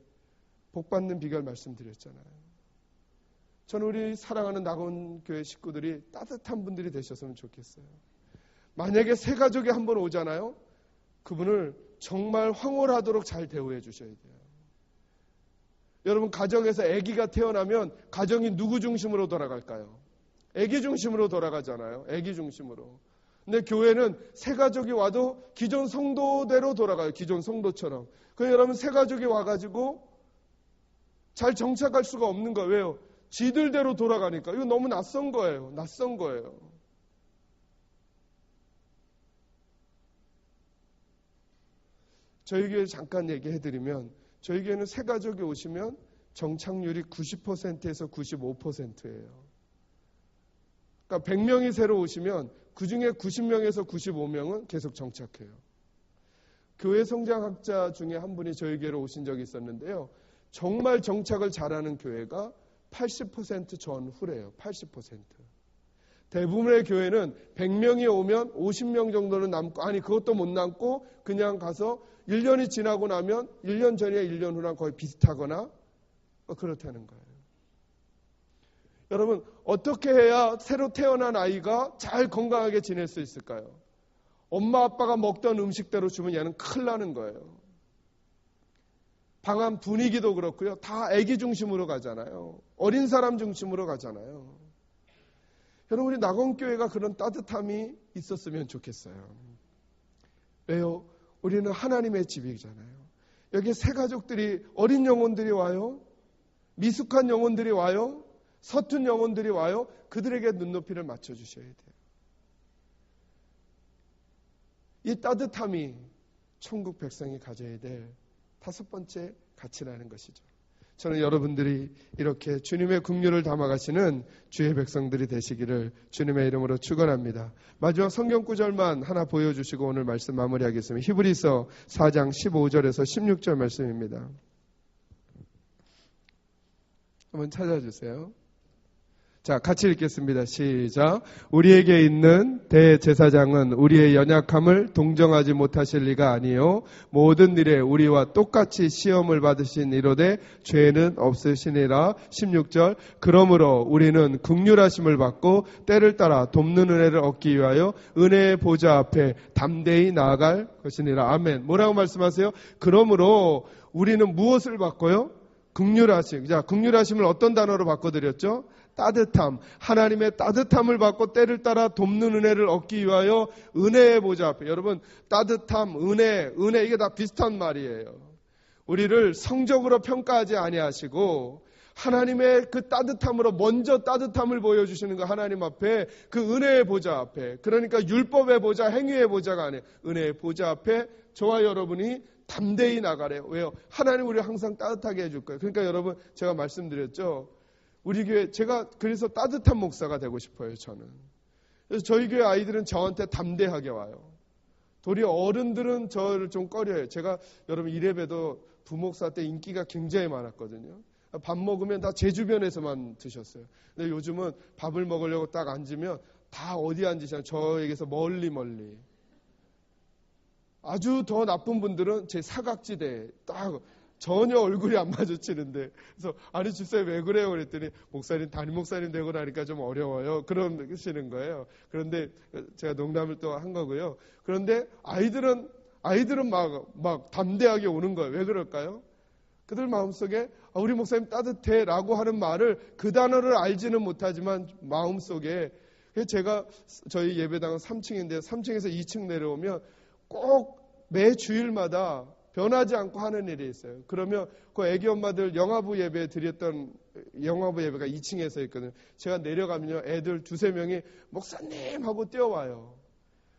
복받는 비결 말씀드렸잖아요. 저는 우리 사랑하는 낙원교회 식구들이 따뜻한 분들이 되셨으면 좋겠어요. 만약에 새 가족이 한 번 오잖아요. 그분을 정말 황홀하도록 잘 대우해 주셔야 돼요. 여러분, 가정에서 아기가 태어나면 가정이 누구 중심으로 돌아갈까요? 아기 중심으로 돌아가잖아요. 아기 중심으로. 근데 교회는 새 가족이 와도 기존 성도대로 돌아가요. 기존 성도처럼. 그래서 여러분, 새 가족이 와가지고 잘 정착할 수가 없는 거예요. 왜요? 지들대로 돌아가니까. 이거 너무 낯선 거예요. 저희 교회 잠깐 얘기해드리면 저희 교회는 새 가족이 오시면 정착률이 90%에서 95%예요. 그러니까 100명이 새로 오시면 그중에 90명에서 95명은 계속 정착해요. 교회 성장학자 중에 한 분이 저희 교회로 오신 적이 있었는데요. 정말 정착을 잘하는 교회가 80% 전후래요. 80%. 대부분의 교회는 100명이 오면 50명 정도는 남고, 아니 그것도 못 남고 그냥 가서 1년이 지나고 나면 1년 전이나 1년 후랑 거의 비슷하거나 그렇다는 거예요. 여러분, 어떻게 해야 새로 태어난 아이가 잘 건강하게 지낼 수 있을까요? 엄마 아빠가 먹던 음식대로 주면 얘는 큰일 나는 거예요. 방안 분위기도 그렇고요. 다 아기 중심으로 가잖아요. 어린 사람 중심으로 가잖아요. 여러분, 우리 낙원교회가 그런 따뜻함이 있었으면 좋겠어요. 왜요? 우리는 하나님의 집이잖아요. 여기 새 가족들이, 어린 영혼들이 와요. 미숙한 영혼들이 와요. 서툰 영혼들이 와요. 그들에게 눈높이를 맞춰주셔야 돼요. 이 따뜻함이 천국 백성이 가져야 될 5번째 가치라는 것이죠. 저는 여러분들이 이렇게 주님의 긍휼을 담아가시는 주의 백성들이 되시기를 주님의 이름으로 축원합니다. 마지막 성경 구절만 하나 보여주시고 오늘 말씀 마무리하겠습니다. 히브리서 4장 15절에서 16절 말씀입니다. 한번 찾아주세요. 자, 같이 읽겠습니다. 시작. 우리에게 있는 대제사장은 우리의 연약함을 동정하지 못하실 리가 아니요 모든 일에 우리와 똑같이 시험을 받으신 이로되 죄는 없으시니라. 16절. 그러므로 우리는 긍휼하심을 받고 때를 따라 돕는 은혜를 얻기 위하여 은혜의 보좌 앞에 담대히 나아갈 것이니라. 아멘. 뭐라고 말씀하세요? 그러므로 우리는 무엇을 받고요? 긍휼하심. 자, 긍휼하심을 어떤 단어로 바꿔드렸죠? 따뜻함. 하나님의 따뜻함을 받고 때를 따라 돕는 은혜를 얻기 위하여 은혜의 보좌 앞에. 여러분, 따뜻함, 은혜 이게 다 비슷한 말이에요. 우리를 성적으로 평가하지 아니하시고 하나님의 그 따뜻함으로 먼저 따뜻함을 보여주시는 거 하나님 앞에, 그 은혜의 보좌 앞에. 그러니까 율법의 보좌, 행위의 보좌가 아니에요. 은혜의 보좌 앞에 저와 여러분이 담대히 나가래요. 왜요? 하나님 우리를 항상 따뜻하게 해줄 거예요. 그러니까 여러분, 제가 말씀드렸죠. 우리 교회, 제가 그래서 따뜻한 목사가 되고 싶어요, 저는. 그래서 저희 교회 아이들은 저한테 담대하게 와요. 도리어 어른들은 저를 좀 꺼려해요. 제가 여러분 이래봬도 부목사 때 인기가 굉장히 많았거든요. 밥 먹으면 다 제 주변에서만 드셨어요. 근데 요즘은 밥을 먹으려고 딱 앉으면 다 어디 앉으시냐, 저에게서 멀리. 아주 더 나쁜 분들은 제 사각지대에 딱 전혀 얼굴이 안 마주치는데, 그래서 아니 집사님 왜 그래요? 그랬더니 목사님 담임 목사님 되고 나니까 좀 어려워요. 그러시는 거예요. 그런데 제가 농담을 또 한 거고요. 그런데 아이들은 막 담대하게 오는 거예요. 왜 그럴까요? 그들 마음속에 우리 목사님 따뜻해라고 하는 말을, 그 단어를 알지는 못하지만 마음속에, 제가 저희 예배당은 3층인데 3층에서 2층 내려오면 꼭 매 주일마다 변하지 않고 하는 일이 있어요. 그러면 그 애기 엄마들 영화부 예배 드렸던 영화부 예배가 2층에서 있거든요. 제가 내려가면요, 애들 2-3명이 목사님 하고 뛰어와요.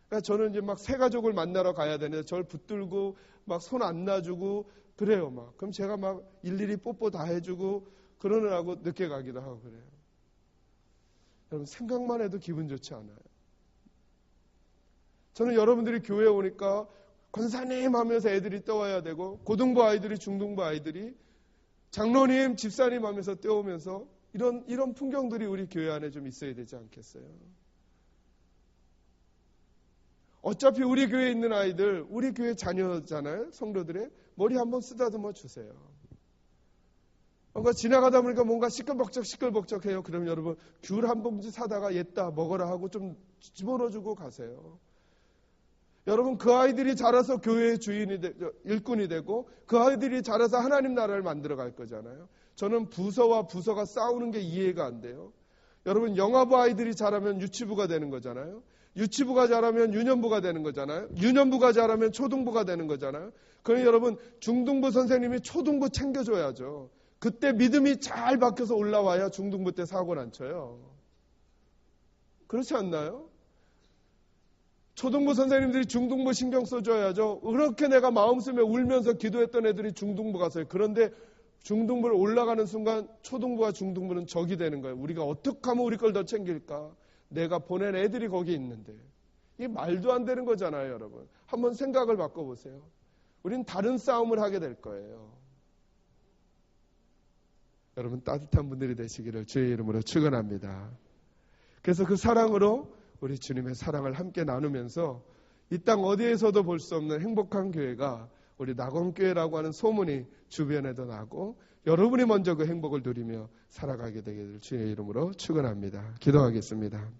그러니까 저는 이제 막 새 가족을 만나러 가야 되는데 저를 붙들고 막 손 안 놔주고 그래요. 막 그럼 제가 막 일일이 뽀뽀 다 해주고 그러느라고 늦게 가기도 하고 그래요. 여러분 생각만 해도 기분 좋지 않아요? 저는 여러분들이 교회에 오니까 권사님 하면서 애들이 떠와야 되고, 고등부 아이들이, 중등부 아이들이, 장로님, 집사님 하면서 뛰어오면서 이런 풍경들이 우리 교회 안에 좀 있어야 되지 않겠어요? 어차피 우리 교회에 있는 아이들, 우리 교회 자녀잖아요. 성도들의 머리 한번 쓰다듬어 주세요. 뭔가 지나가다 보니까 뭔가 시끌벅적해요. 그럼 여러분 귤 한 봉지 사다가 얘다 먹어라 하고 좀 집어넣어주고 가세요. 여러분 그 아이들이 자라서 교회의 일꾼이 되고, 그 아이들이 자라서 하나님 나라를 만들어 갈 거잖아요. 저는 부서와 부서가 싸우는 게 이해가 안 돼요. 여러분 영화부 아이들이 자라면 유치부가 되는 거잖아요. 유치부가 자라면 유년부가 되는 거잖아요. 유년부가 자라면 초등부가 되는 거잖아요. 그러니 여러분 중등부 선생님이 초등부 챙겨줘야죠. 그때 믿음이 잘 박혀서 올라와야 중등부 때 사고를 안 쳐요. 그렇지 않나요? 초등부 선생님들이 중등부 신경 써줘야죠. 그렇게 내가 마음 쓰며 울면서 기도했던 애들이 중등부 갔어요. 그런데 중등부를 올라가는 순간 초등부와 중등부는 적이 되는 거예요. 우리가 어떻게 하면 우리 걸 더 챙길까? 내가 보낸 애들이 거기 있는데. 이게 말도 안 되는 거잖아요, 여러분. 한번 생각을 바꿔보세요. 우린 다른 싸움을 하게 될 거예요. 여러분 따뜻한 분들이 되시기를 주의 이름으로 축원합니다. 그래서 그 사랑으로 우리 주님의 사랑을 함께 나누면서 이 땅 어디에서도 볼 수 없는 행복한 교회가 우리 낙원교회라고 하는 소문이 주변에도 나고, 여러분이 먼저 그 행복을 누리며 살아가게 되기를 주의 이름으로 축원합니다. 기도하겠습니다.